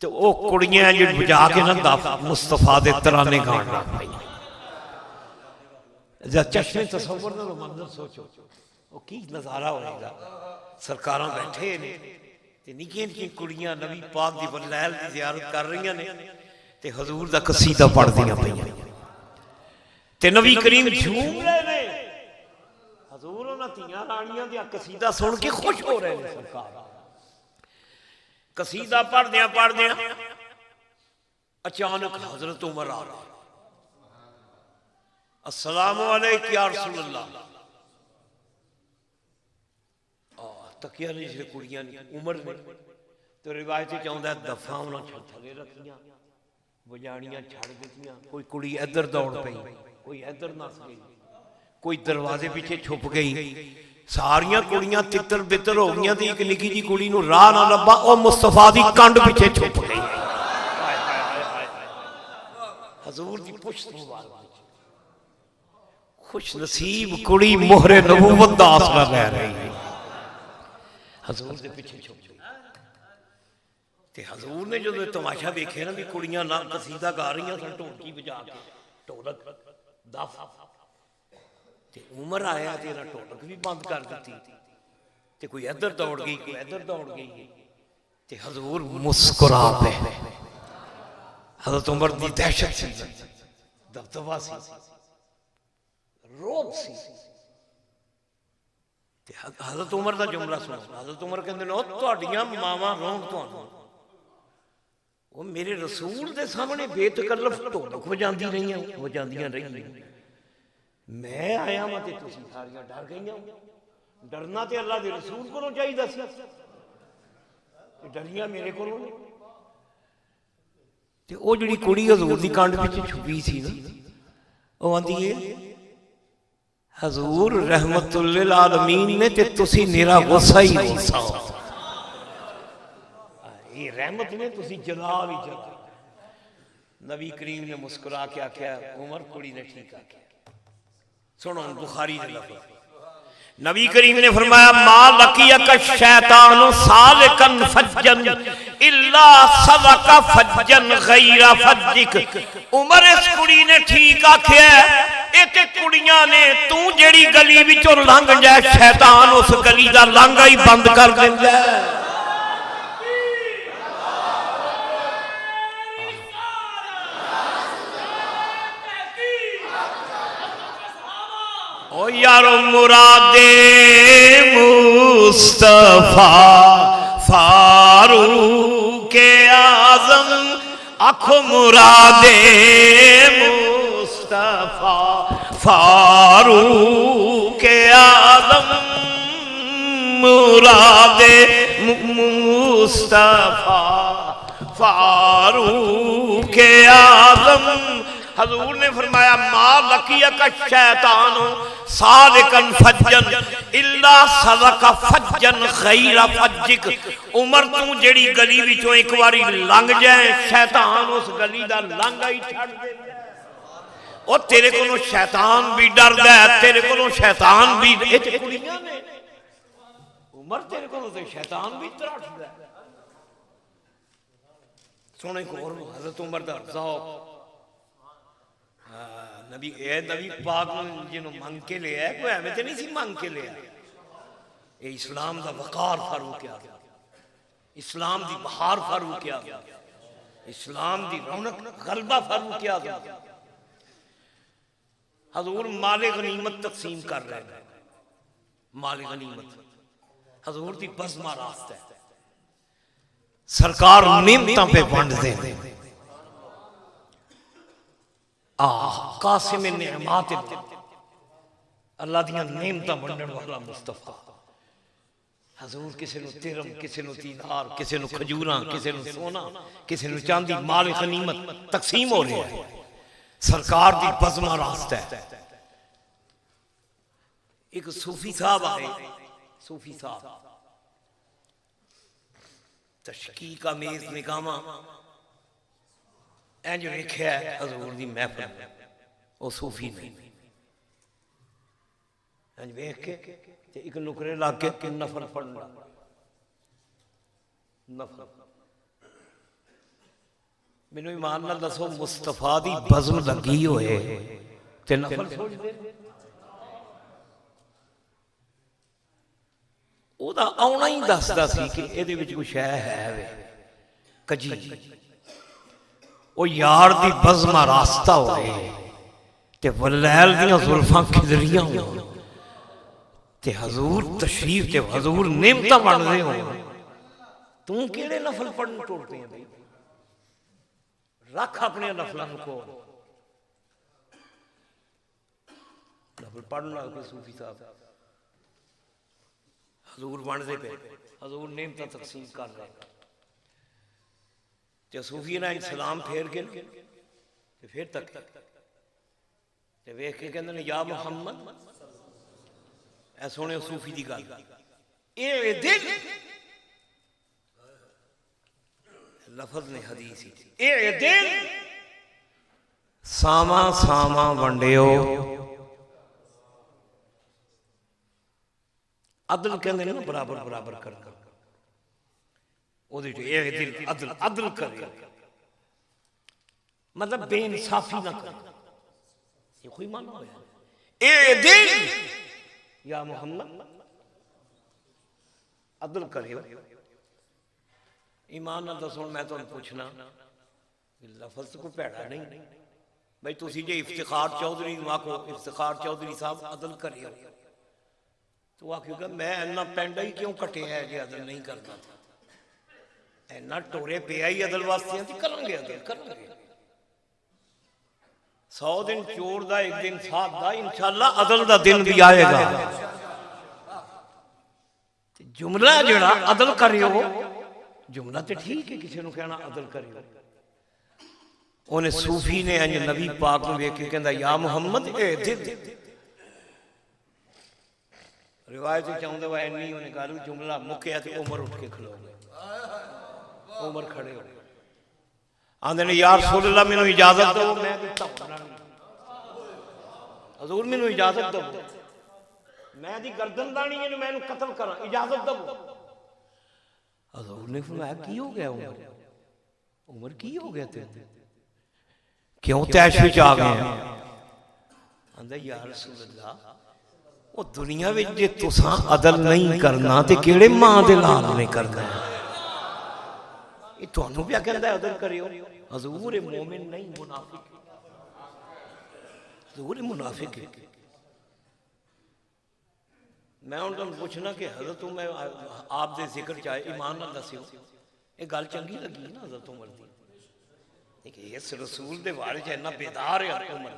ते ओ कुड़ियां जो बजा के ना दफ मुस्तफा दे तराने गाण लग पई चश्मे तसव्वुर नाल मंजर सोचो वो की नज़ारा होएगा। सरकारां बैठे ने ते निक्कियां निक्कियां कुड़ियां नबी पाक दी वलैल दी ज़ियारत कर रही ने ते हजूर दा कसीदा पढ़दियां पईयां ते नबी करीम झूम रहे ने। हजूर उन्हां धीआं राणियां दा कसीदा सुन के खुश हो रहे ने। सरकार कसीदा पढ़दियां पढ़दियां अचानक हजरत उमर आ गए। अस्सलामु अलैकुम या रसूलल्लाह। तकिया नहीं से कुड़ियां उमर ने तो रिवायत चाहता दफा उन्होंने थले रखियां बजाणियां छड़ दित्तियां। कोई कुड़ी इधर दौड़ पई कोई इधर नस गई कोई दरवाजे पीछे छुप गई। सारियां कुड़ियां तितर बितर हो गई थी। एक निकी जी कुड़ी नूं राह ना लभा वो मुस्तफा दी कंड पीछे छुप गई। हजूर दी पुश्त मुबारक खुश नसीब कुड़ी मोहरे नबूवत दा आसरा ले रही है। हजूर दे पीछे छुप गई ते हजूर ने जो तमाशा वेखे ना भी कुड़ियां ना कसीदा गा रही सन ढोलकी बजा के ढोलक दफ ते उमर आया ते ढोलक भी बंद कर दी ते कोई इधर दौड़ गई कोई इधर दौड़ गई ते हजूर मुस्कुरा पे। हजरत उमर दी दहशत सी दबदबा सी रोब सी। हजरत उमर का जुमला सुनो। हजरत उमर कहते तुहाडियां मावां रोण तुहानूं वो मेरे रसूल के सामने बेतकल्लफ ढोलक वजांदियां रही। मैं आया वां ते तुसीं सारियां डर गईयां। डरना ते अल्लाह दे रसूल कोलों चाहिदा सी डरियां मेरे कोलों नहीं। ते ओ जिहड़ी कुड़ी हजूर दी कंड पिछे छुपी सी ना वो आंदी है हजूर रहमतुल लिल आलमीन ने ते तुसी निरा गुस्सा ही गुस्सा हो। ये रहमत ने तुसी जलाल ही जलाल। नबी करीम ने मुस्कुरा के आख्या उमर कुड़ी ने ठीक आख्या। सुनो बुखारी दे लफ्ज़ नबी करीम ने फरमाया मा लकियक शैतान सालिकन फज्जन इल्ला सलका फज्जन गैरा फज्जिक। उमर इस कुड़ी ने ठीक आख्या ए ते कुड़ियां ने तू जेड़ी गली विचों लंघ जाए शैतान उस गली दा लांघा ही बंद कर दिंदा है। ओ यारो मुरादे मुस्तफा फारूक आजम आखो मुरादे मुस्तफा फारूक आजम मुरादे मुस्तफा फारूक आजम। हजूर ने फरमाया मा लकियक शैतान सालिकन फज्जन इल्ला सलका फज्जन गैरा फज्जिक। उमर तू जेड़ी गली विचों एक बारी लंघ जाए शैतान उस गली दा लांघा ही छड़ दे। ओ तेरे कोलों शैतान भी डरदा है तेरे कोलों शैतान भी कुड़ियां ने उमर तेरे कोलों ते शैतान भी त्राटदा है। सोने को और हजरत उमर दा ज़ौक़ नबी पाक जिन्होंने मंग के लिया है कोई एवं तो नहीं सी मंग के लिया। ये इस्लाम का वकार फारूक आ गया इस्लाम की बहार फारूक आ गया इस्लाम की रौनक गलबा फारूक आ गया। हजूर माले गनीमत तकसीम कर रहे हैं। माले गनीमत हजूर की बज़मा रास्ता है। सरकार नियमतां पे वंडदे हैं। कासिम नेमात अल्लाह दियां नेमतां वंडण वाला मुस्तफा। हजूर किसी नूं तिरम किसी नूं दीनार किसी नूं खजूरां किसी नूं सोना किसी नूं चांदी माल गनीमत तकसीम हो रहा है। सरकार दी बज़मा रास्ता है। एक सूफी साहब आए सूफी साहब तशकीक आमेज़ निगाहां इंज वेख्या हजूर दी महफिल वो सूफी नहीं इंज वेख के एक नुकरे लग के नफल पढ़ना नफल। मैनू ईमान नाल दसो मुस्तफा दी बज़म लगी होए ते नफल सोचते ਉਹਦਾ ਆਉਣਾ ਹੀ ਦੱਸਦਾ ਸੀ ਕਿ ਇਹਦੇ ਵਿੱਚ ਕੋਈ ਸ਼ੈ ਹੈ ਵੇ ਕਜੀ ਉਹ ਯਾਰ ਦੀ ਬਜ਼ਮਾ ਰਾਸਤਾ ਹੋਏ ਤੇ ਵਲੈਲ ਦੀਆਂ ਜ਼ੁਲਫਾਂ ਖਿਦਰੀਆਂ ਹੋਣ ਤੇ ਹਜ਼ੂਰ ਤਸ਼ਰੀਫ ਤੇ ਹਜ਼ੂਰ ਨਿਮਤਾਂ ਬਣਦੇ ਹੋਣ ਤੂੰ ਕਿਹੜੇ ਨਫਲ ਪੜਨ ਟੁੱਟਦੇ ਆ ਬਈ ਰੱਖ ਆਪਣੇ ਨਫਲਾਂ ਨੂੰ ਕੋਲ ਨਫਲ ਪੜਨ ਲੱਗ ਪਏ ਸੂਫੀ ਸਾਹਿਬ हजूर बनते पे हजूर नेमत तकसीम कर रहे तो सूफी ने सलाम फेर के फिर तक वेख के कहते ने या मुहम्मद ऐ सुने सूफी की गल ए दिल लफज ने हदीस ए दिल सामा सामा वंडियो अदल कहते हैं ना बराबर बराबर करना अदल अदल कर मतलब बेइंसाफी ना कर ये कोई माना होया ए दिल या मोहम्मद अदल करियो ईमान ना दसो मैं तुहानू पूछना लफज कोई भैड़ा नहीं भाई तुसी जे इफ्तिखार चौधरी आखो इफ्तिखार चौधरी साहब अदल करियो तो आखेगा मैं इन्ना पेंडा ही क्यों कटिया है जे अदल नहीं करता था इन्ना टोरे पिया ही अदल वास्ते करेंगे अदल करेंगे 100 दिन चोर दा एक दिन साथ दा इंशाअल्लाह अदल दा दिन भी आएगा जुमला जड़ा अदल करियो जुमला तो ठीक है किसी को कहना अदल करियो उन्हें सूफी ने अंज नबी पाक को वेख के कहंदा या मुहम्मद ए दिल रिवायत चाहते वह इन्नी उन्हें गल जुमला मुक्या तो उमर उठ के खलो गए उमर खड़े हो आंदे ने यार रसूलुल्लाह मैनू इजाजत दो मैं हजूर मैनू इजाजत दो मैं दी गर्दन दानी है मैं कत्ल करा इजाजत दो हजूर ने फरमाया की हो गया उमर उमर की हो गया तेरे क्यों तैश विच आ गए आंदा यार रसूलुल्लाह वो दुनिया में जे तुसां अदल नहीं करना ते केड़े मां दे लाल ने करना ये तुहानू क्या कहंदा अदल करियो हजूर मोमिन नहीं मुनाफिक हजूर मुनाफिक है मैं हुण तुहानू पूछना कि हजरत मैं आप दे जिक्र चाहे ईमान नाल दस्सियो ये गल चंगी लगी ना हजरत उमर दी कि इस रसूल दे बारे च इन्ना बेदार है उमर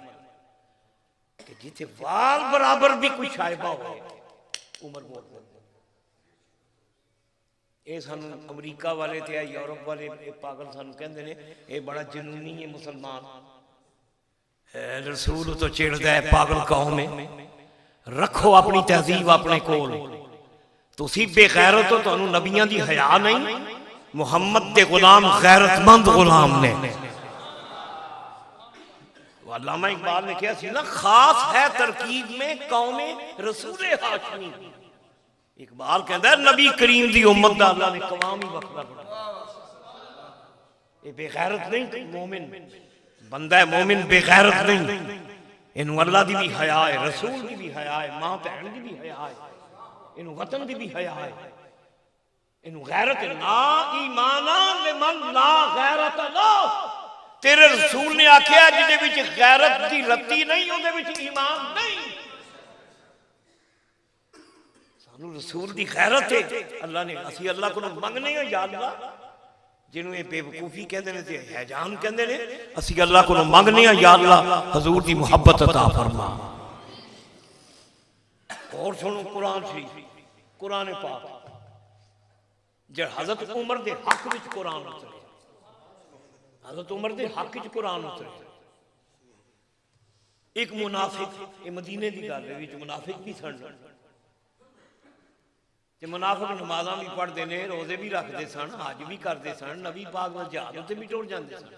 कि जिथे वाल बराबर भी कोई शायबा हो उमर बोल ये सानू अमरीका वाले ते यूरोप वाले पागल सानू कहंदे ने ये बड़ा जुनूनी है मुसलमान रसूल तो चिढ़दा है पागल कौम है रखो अपनी तहजीब अपने कोल तुसी बेगैरत हो तुहानू नबियां दी हया नहीं मुहम्मद दे गुलाम गैरतमंद गुलाम ने अल्लामा इकबाल ने कहा ना खास है तरकीब में कौमे रसूल हाशमी इकबाल कहता है नबी करीम दी उम्मत दा अल्लाह ने कवाम ही वखरा बनाया ये बेगैरत नहीं मोमिन बंदा है मोमिन बेगैरत नहीं इनू अल्लाह दी भी हया है रसूल दी भी हया है मां बहन दी भी हया है इनू वतन दी भी हया है इनू गैरत ना ईमाना लिमन ला गैरत ला तेरे रसूल ने आख्या जिहदे विच गैरत दी रत्ती नहीं उहदे विच ईमान नहीं सानू रसूल दी गैरत है अल्लाह ने असी अल्लाह को मंगने हैं या अल्लाह जिन्हों ये बेवकूफी कहते हैं ते हैजान कहते हैं असी अल्लाह को मंगने हैं या अल्लाह हजूर दी मुहब्बत अता फरमा और सुनो कुरान शरीफ कुरान पाक जो हजरत उमर दे हक विच कुरान उतरे हजरत उमर के हक च कुरान उतरे एक मुनाफिक ये मदीने की गल है मुनाफिक भी सन मुनाफिक नमाज़ां भी पढ़ते हैं रोजे भी रखते सन हज भी करते सन नबी पाक वाल जहाज उत्ते भी टुर जाते सन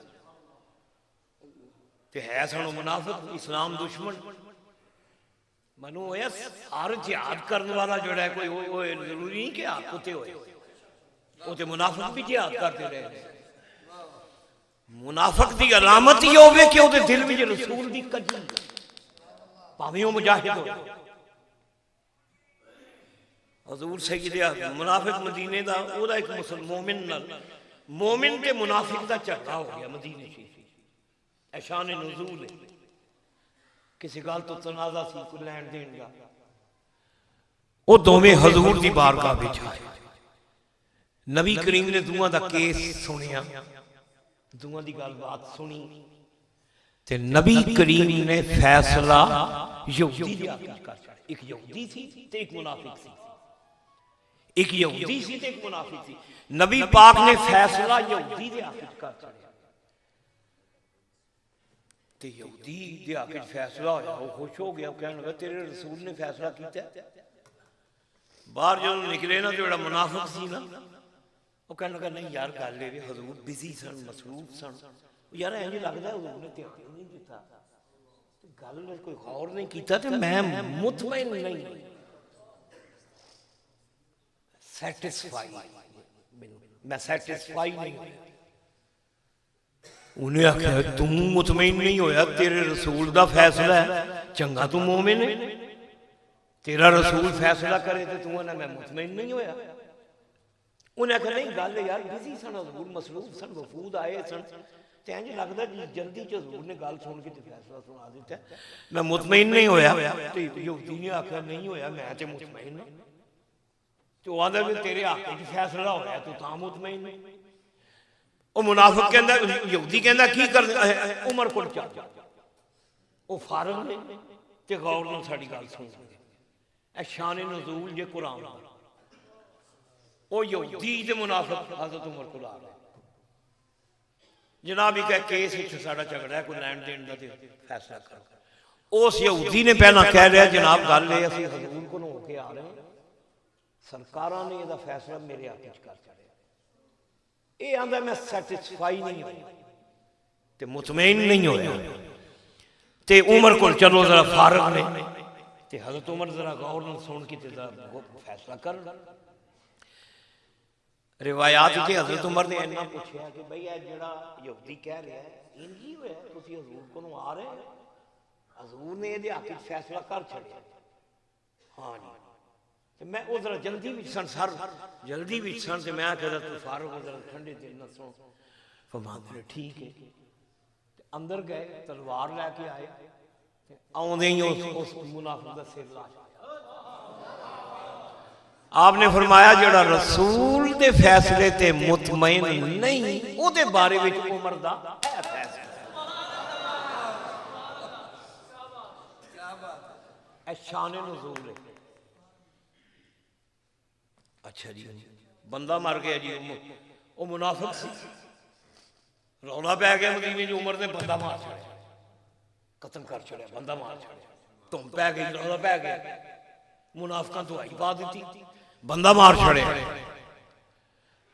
ते है सन मुनाफिक इस्लाम दुश्मन मनु होया हर जिहाद करने वाला जो है कोई जरूरी नहीं कि हक उत्ते होए वो तो मुनाफिक भी जिहाद करते रहे मुनाफिक की अलामत ही होवे कि उहदे दिल विच रसूल दी कजी भावें वो मुजाहिद हो। हजूर सैयद मुनाफिक मदीने का ओदा एक मोमिन नाल मोमिन ते मुनाफिक का झगड़ा हो गया मदीने च। शान नुज़ूल है, किसी गल तो तनाज़ा सी कोई लैन देन का, वो दोवें हजूर की बारगाह विच आए। नबी करीम ने दुआ का केस सुनिया, दुआ की गलबात सुनी ते नबी करीम ने फैसला यहूदी दे हक विच कर छड्या। एक यहूदी सी ते एक मुनाफिक सी, एक यहूदी सी ते एक मुनाफिक सी। नबी पाक ने फैसला यहूदी दे हक विच कर छड्या ते यहूदी दे हक विच फैसला होया। वो खुश हो गया, कहने लगा तेरे रसूल ने फैसला किया। बाहर जो निकले ना, जो मुनाफिक सी ना, वो कहने लगा नहीं यार गल ये हजूर बिजी सन, मसरूफ सन यार, इंज लगता हजूर ने ध्यान नहीं दिता, गल कोई गौर नहीं किया, तो मैं मुतमईन नहीं, सैटिस्फाई, मैं सैटिस्फाई नहीं। उन्हें आख्या तू मुतमईन नहीं होया, तेरे रसूल का फैसला है, चंगा तू मोमिन है, तेरा रसूल फैसला करे तो तू मैं मुतमईन नहीं होया। उन्हें आख्या नहीं गल यार बिजी सन हजूर, मसरूफ सन, वफूद आए सन, तो इंज लगता जी जल्दी च हजूर ने गल सुन के फैसला सुना दिता, मैं मुतमईन नहीं होया। तो यहूदी ने आख्या नहीं होया, मैं तो मुतमईन हूं। तो आंदा भी तेरे हक च फैसला होया, तू तां मुतमईन नहीं। वो मुनाफिक कहंदा, यहूदी कहंदा की कर उमर कोल चल, वो फारग ने ते गौर नाल साडी गल सुन। ए शान नुज़ूल जे कुरान, वो यहूदी ते मुनाफिक हज़रत उमर कोल आ गए। जनाब एक केस साडा झगड़ा है, कोई लैन देन दा ते फैसला कर। उस यहूदी ने पहला कह लिया जनाब गल ये असीं हजूर कोल होके आ रहे हैं, सरकारां ने इहदा फैसला मेरे हक च कर छड्या। ये आंदा मैं सैटिस्फाई नहीं होया ते मुतमईन नहीं होया, ते उमर कोल चलो जरा फारग ने, ते हजरत उमर जरा गौर नाल सुन के ते फैसला कर। रिवायात च हजरत उमर ने इन्ना पूछया कि भाई ये जेड़ा यहूदी कह रहा है इंज ही होया, तुसीं हजूर कोलों आ रहे हैं, हजूर ने इहदे हक च फैसला कर छड्या। हाँ जी, तो मैं वो जरा जल्दी भी सन, सर जल्दी भी सन, तो मैं आखिर तू फारूक हो जरा ठंडे दिल न सुन। फरमाते ने ठीक है, अंदर गए तलवार लैके आए, आउंदे ही उस मुनाफिक दा सिर ला छड्या। आपने फरमाया जेड़ा रसूल दे फैसले ते मुतमईन नहीं, ओदे बारे विच उमर दा है फैसला। ऐ शान नुज़ूल है। अच्छा जी, बंदा मर गया जी, वो मुनाफिक सी, रौला पै गया मदीने च, उमर ने बंदा मार छड़िया, कत्ल कर छड़िया, बंदा मार छड़िया, धुम पै गई, रौला पै गया, मुनाफिकां दुआई पा दी, बंदा मार छड़िया।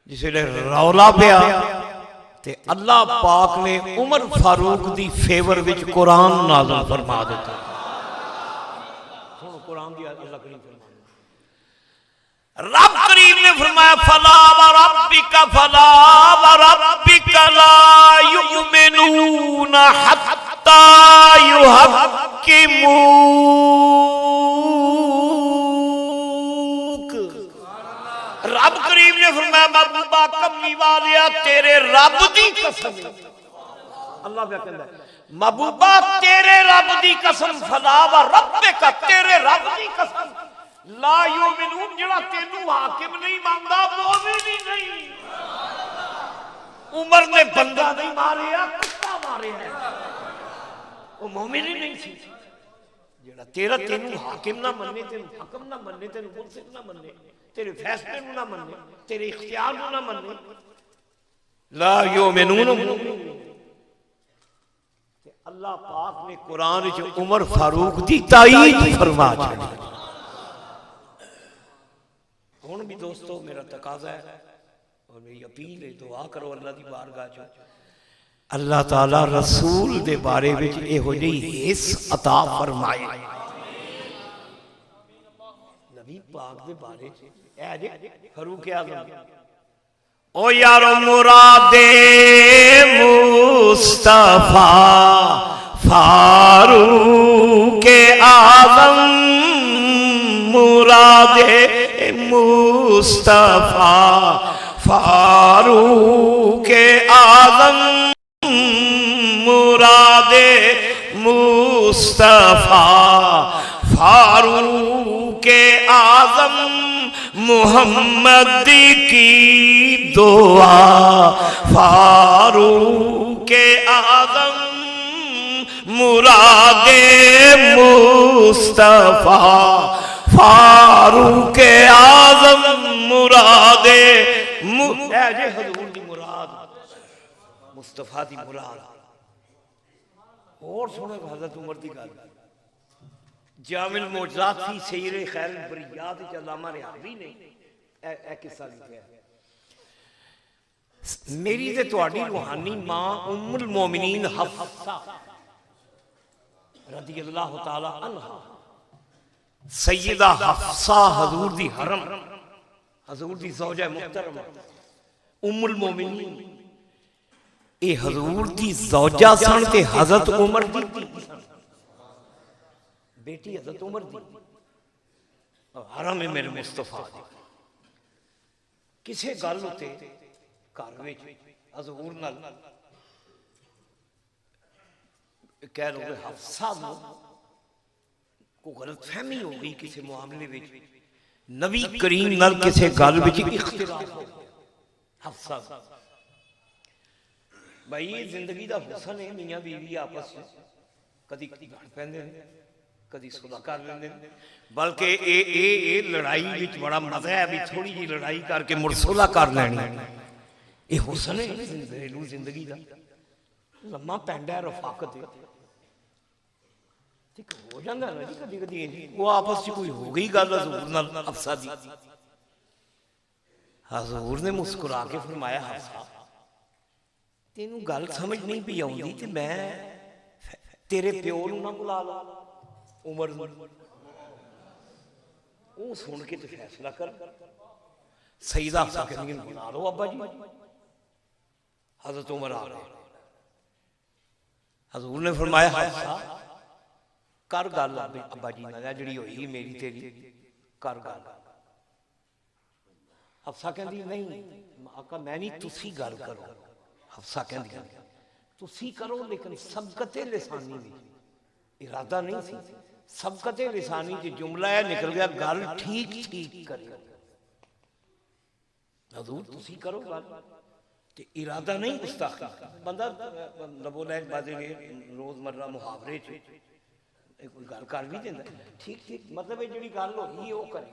जिसले रौला पिया ते अल्लाह पाक ने उमर फारूक दी फेवर विच कुरान नाज़िल फरमा दिता। सुनो कुरान दी अल्लाह करीम रब करीम ने फरमाया फला व रब्बिका ला युमिनूना हत्ता युहक्किमूक। रब करीम ने फरमाया महबूबा कमली वालिया तेरे रब दी कसम, अल्लाह क्या कहता है महबूबा तेरे रब दी कसम, फला व रब्बिका तेरे रब दी कसम, ला युमिनून जेड़ा तेनू हाकिम नहीं मानदा मोमिन ही नहीं। उमर ने बंदा नहीं मारिया, कुत्ता मारिया, वो मोमिन ही नहीं सी। जेड़ा तेरा तेनू हाकिम ना मन्ने, तेनू हकम ना मन्ने, तेनू मुर्शिद ना मन्ने, तेरे फैसले नू ना मन्ने, तेरे इख्तियार नू ना मन्ने, ला युमिनून। अल्लाह पाक ने कुरान च उमर फारूक दी ताईद फरमा छड़ी। हुण भी दोस्तों मेरा तकाजा है और मेरी अपील है, दुआ करो अल्लाह दी बारगाह च अल्लाह ताला रसूल दे बारे विच इहो जी हिस अता फरमाए। नबी पाक दे बारे च ए जे फारूक आज़म ओ यारो मुरादे मुस्तफा फारूक आज़म मुरादे मुस्तफा, फारूक आज़म मुरादे मुस्तफा, फारूक आज़म मुहम्मद की दुआ, फारूक आज़म मुरादे मुस्तफा, फारूक आज़म मुरादे हजूर दी मुराद, मुस्तफा दी मुराद। और सुनो हज़रत उमर दी गल, जामिल मौजज़ात फी सैर खैर बरियात च अल्लामा रिहावी ने ए किस्सा लिखिया। मेरी ते तुहाडी रूहानी मां उम्मुल मोमिनीन हफ्सा रज़ियल्लाहु ताला अन्हा, सैयदा हफ्सा हजूर दी हरम, हजूर दी ज़ौजा मुहतरमा उम्मुल मोमिनीन, ए हजूर दी ज़ौजा सन ते हज़रत उमर दी बेटी, हज़रत उमर दी हरम है मेरे मुस्तफा दी। किसे गल उते घर विच हजूर नाल कह लो हफ्सा को गलत फहमी हो गई, किसी मामले में नबी करीम नाल किसी गल विच इख्तिलाफ हो गया। हफ्सा भाई ये जिंदगी का हुसन है, मियां बीवी आपस में कदी लड़ पैंदे ने, कदी सुलह कर लेंदे ने, बल्कि ए लड़ाई विच बड़ा मजा है भी थोड़ी जी लड़ाई करके मुड़ सुलह कर लैनी। ये हुसन है घरेलू जिंदगी का, लम्मा पैंडा है, रफाकत है, ठीक हो जाता है ना जी कदी कदी। वो आपस में कोई हो गई गल हजूर नाल हफ्सा दी, हजूर ने मुस्कुरा के फरमाया हफ्सा तेनू गल समझ नहीं पी आउंदी ते मैं तेरे प्यो नू ना बुला ला उमर नू, वो सुन के तो फैसला कर। सईदा हफ्सा कहंदी बुला लो अब्बा जी। हजरत उमर आ गए, हजूर ने फरमाया हफ्सा कर गल अब्बा जी नाल जिहड़ी होई मेरी तेरी कर गल। हफ्सा कहंदी नहीं आका मैं नहीं, तुसी गल करो। हफ्सा कहंदी तुसी करो, लेकिन सबकते लिसानी विच इरादा नहीं सी, सबकते लिसानी च जुमला है निकल गया गल ठीक ठीक करो। हजूर तुसी करो गल ते इरादा नहीं गुस्ताखी। बंदा लबो लहज बाजे रोजमर्रा मुहावरे च कोई गल कर भी देंदा ठीक ठीक, मतलब जिहड़ी गल होई वो करे।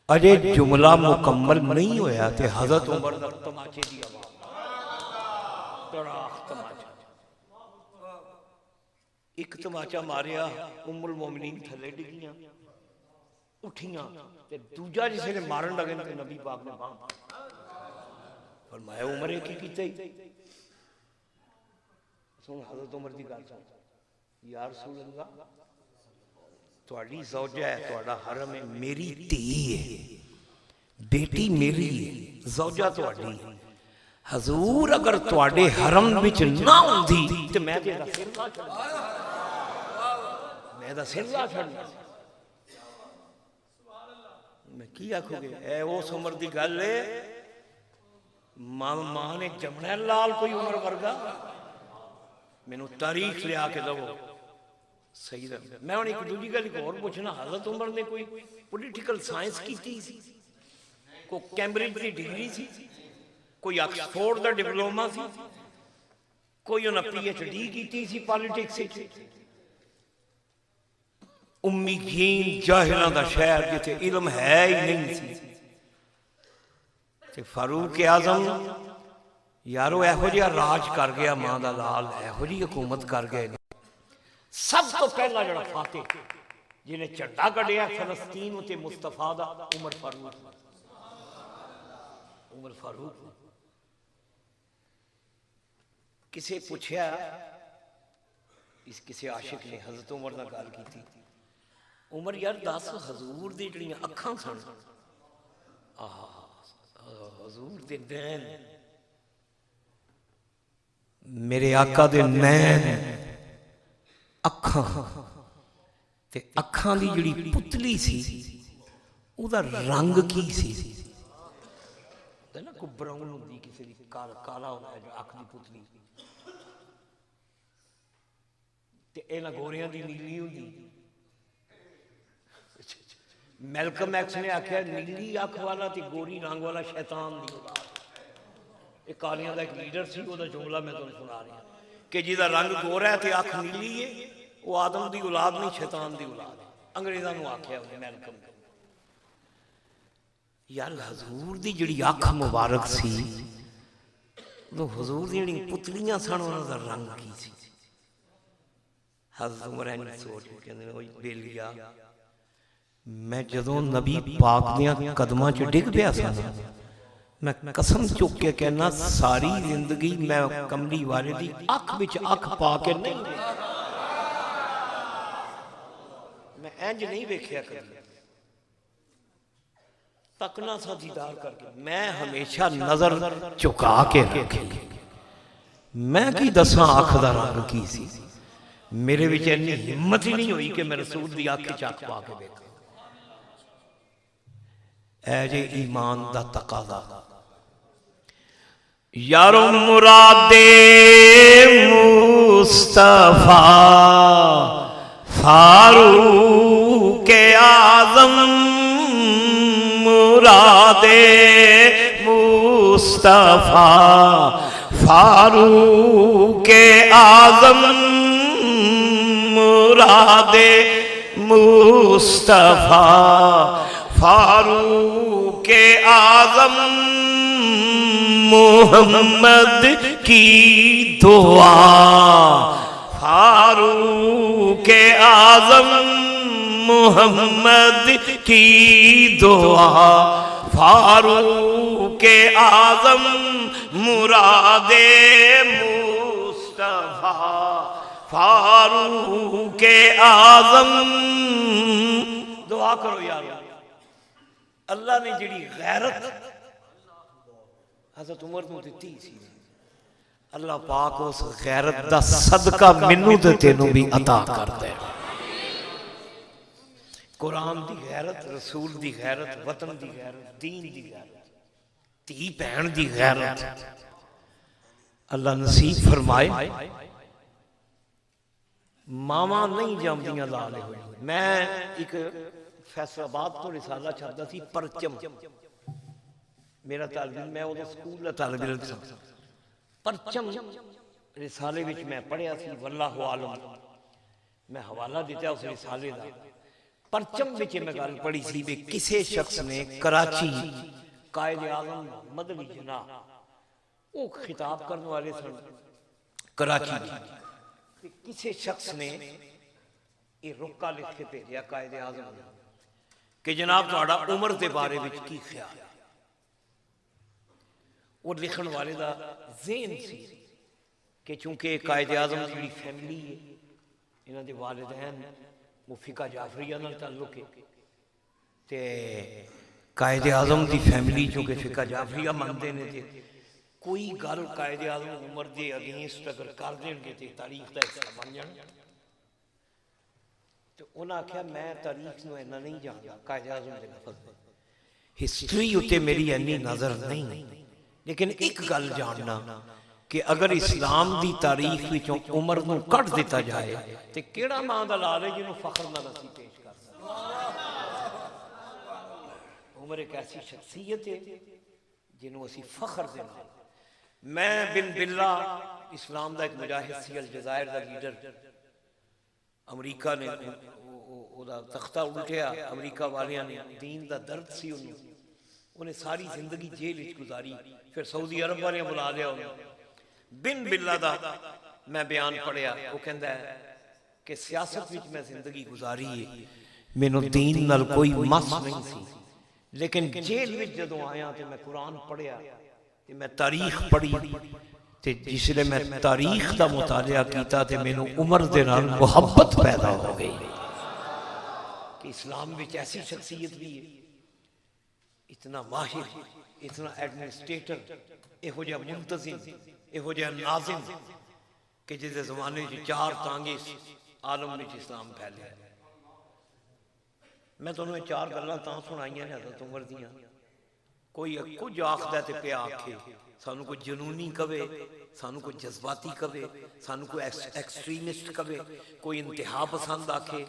अजे जुमला मुकम्मल नहीं होया ते हजरत उमर दा तमाचे दी आवाज, तमाचा, एक तमाचा मारिया उम्मुल मोमिनीन थले डिगियां उठियां ते दूजा जिसे ने मारन लगे ते नबी पाक ने बांह फरमाया उमर की कीता ही सुन। हजरत उमर दी गल सुन, या रसूल अल्लाह तुहाडी ज़ौजा है, तुहाडा हरम है, मेरी धी है, बेटी मेरी है, ज़ौजा तुहाडी है। हजूर अगर तुहाडे हरम विच ना हुंदी ते मैं तेरा सिर ला छड्डदा, मैं दा सिर ला छड्डदा। मैं की आखोगे ए उस उमर दी गल है, मां ने जमना लाल कोई उमर वर्गा, मैनू तारीख लिया के दवो। सही है। मैं हुण एक दूजी गल होर पुछना, हजरत उमर ने कोई पोलिटिकल साइंस की थी, कोई कैंब्रिज की डिग्री सी, कोई ऑक्सफोर्ड का डिप्लोमा सी, कोई उन्हें PhD की सी पॉलिटिक्स। उम्मीदीन जाहिलां दा शहर जिथे इल्म है ही नहीं सी। ते फारूक आजम यारो एहो जिहा राज कर गया, मां दा लाल एहो जी हुकूमत कर गए। सब तो पहला जड़ा फातेह जिन्हें झंडा कढ़िया फलस्तीन उत्ते मुस्तफा दा उमर फारूक। उमर फारूक किसे पूछया, इस किसी आशिक ने हजरत उमर नाल गल की, उमर यार दस हजूर दी जड़ियां अखां सन, हजूर दे नैन, मेरे आका दे नैन अखां ते अखां दी जिहड़ी पुतली सी उहदा रंग की सी ना कोई ब्राउन होंदी किसी दी काला होंदा है जो अख दी पुतली ते इन्हां गोरियां दी नीली होंदी मैल्कम एक्स ने आख्या नीली अख वाला ते गोरी रंग वाला शैतान दी औलाद ये कालियां दा एक लीडर सी उहदा जुमला मैं तुहानूं सुना रहा कि जिहदा रंग गोरा है ते अख नीली है वो आदम दी औलाद नहीं शैतान दी औलाद है अंग्रेज़ां नूं आख्या उहने मैल्कम यार हजूर दी जिहड़ी अख मुबारक सी तो हजूर दी जिहड़ी पुतलियां सन उहनां दा रंग की सी हज़रत उमर इंज सोच के कहंदे ओए बेलिया मैं जदों नबी पाक दियां कदमां च डिग पिया सा मैं कसम चुक के कहना सारी जिंदगी मैं कमली वाले दी अख विच अख पा के नहीं मैं इंज नहीं वेखिया कभी तकना सा दीदार करके मैं हमेशा नजर झुका के रखी मैं की दसा अख दा रंग की सी मेरे विच इन्नी हिम्मत ही नहीं हुई कि मैं रसूल दी अख च अख पा के देखा ऐ जे ईमान दा तकाज़ा यारो मुरादे मुस्तफा फारूक आज़म मुरादे मुस्तफा फारूक आज़म मुरादे मुस्तफा फारूक आज़म मोहम्मद की दुआ फारूक आज़म मोहम्मद की दुआ फारूक आज़म मुरादे मुस्तफा फारूक आज़म दुआ करो यार अल्लाह ने जिहड़ी गैरत हज़रत उमर नूं दित्ती सी अल्लाह पाक उस गैरत दा सदका मैनू ते तैनूं भी अता कर दे कुरान दी गैरत रसूल दी गैरत वतन दी गैरत दीन दी गैरत धी भैन दी गैरत अल्लाह नसीब फरमाए मावा नहीं जमदियां लाले हुए मैं एक फैसलाबाद तो रिसाला छपदा सी परचम मेरा तालिब मैं उदों स्कूल दा तालिब इल्म सा परचम रिसाले विच मैं पढ़िया सी वल्लाहु आलम मैं हवाला दिता उस रिसाले दा परचम विच मैं गल पढ़ी सी भी किसी शख्स ने कराची कायद आज़म मदनी जनाह वो खिताब करने वाले सन कराची किसी शख्स ने ये रोका लिख के भेजा कायद आज़म कि जनाब तुहाडा उमर के बारे में की ख्याल है वो लिखण वाले का ज़हन सी कि चूंकि कायद आज़म की फैमिली है इन्हां दे वालिदैन मुफिका जाफरिया नाल ताल्लुक है ते कायद आज़म की फैमिली चूंकि फिका जाफरिया मनते हैं तो कोई गल कायद आज़म उमर के अगेंस्ट अगर कर देंगे तो तारीख का हिस्सा बन जाए तो उन्हें आख्या मैं तारीख को इन्ना नहीं जानता कायद आज़म के लफज हिस्टरी उत्ते मेरी इन्नी नज़र नहीं लेकिन एक गल जानना कि अगर इस्लाम की तारीख विचों उमर को कट दिता जाए तो केड़ा मां दा लाल है जिन्होंने फखर नाल असीं पेश कर सकते उमर एक ऐसी शख्सियत है जिन्होंने असीं फखर दे नाल मैं बिन बिल्ला इस्लाम का एक मुजाहिद सी अलजायर का लीडर अमरीका ने ओदा तख्ता उल्टिया अमरीका वालियां ने दीन का दर्द सी उन्हें सारी जिंदगी जेल गुजारी फिर सऊदी अरब वाले बुला लिया बिन बिल्ला दा मैं बयान पढ़िया वो कहता है कि सियासत विच मैं जिंदगी गुजारी है मैनू दीन नाल कोई मस नहीं सी लेकिन जेल विच जदों आया तो मैं कुरान पढ़िया ते मैं तारीख पढ़ी ते जिसले मैं तारीख का मुतालिया किया तो मैनू उमर दे नाल मुहब्बत पैदा हो गई कि इस्लाम विच ऐसी शख्सियत भी है इतना माहिर इतना एडमिनिस्ट्रेटर इहो जिहा मुंतजिम इहो जिहा नाज़िम कि जिस जमाने चार तांगे आलम में इस्लाम फैलिया। मैं तुहानूं ये चार गल्लां तां सुनाइयां ने हज़रत उमर दियां। कोई कुछ आखदा ते पिया आखे, सानू कोई जनूनी कवे, सानू कोई जज्बाती कवे, सानू कोई एक्सट्रीमिस्ट कवे, कोई इंतहा पसंद आखे,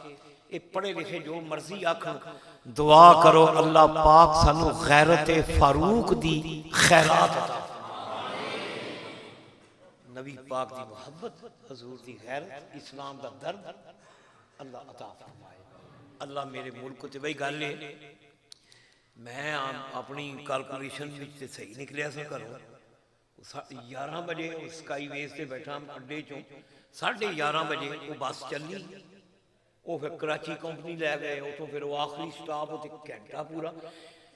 ये पढ़े लिखे जो मर्जी आखन, दुआ करो अल्लाह पाक सानू गैरत फारूक दी खैरात अता फरमाए। नबी पाक दी मोहब्बत, हजूर दी गैरत, इस्लाम दा दर्द अल्लाह अता फरमाए। अल्लाह मेरे मुल्क ते वही गल है, मैं अपनी कैलकुलेशन में सही निकलिया सा घरों 11 बजे स्काई वेज से बैठा अड्डे चों, 11:30 बजे वो बस चली, वो फिर कराची कंपनी लै गए, उतों फिर वो आखिरी स्टाप उत्ते घंटा पूरा,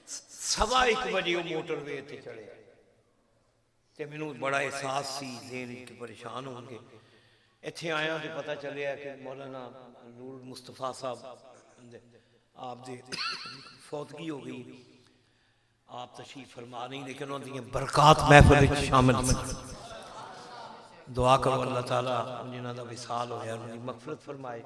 1:15 बजे वो मोटरवे ते चढ़े। तो मैनू बड़ा एहसास सी जेन कि परेशान होंगे। इत्थे आया तो पता चलिया कि मौलाना नूर मुस्तफा साहब आप दे फौतगी हो गई, आप तशरीफ फरमा नहीं, लेकिन उनकी बरकत महफिल में शामिल। दुआ करो अल्लाह ताला जिन्हां दा विसाल होया उनकी मगफरत फरमाए।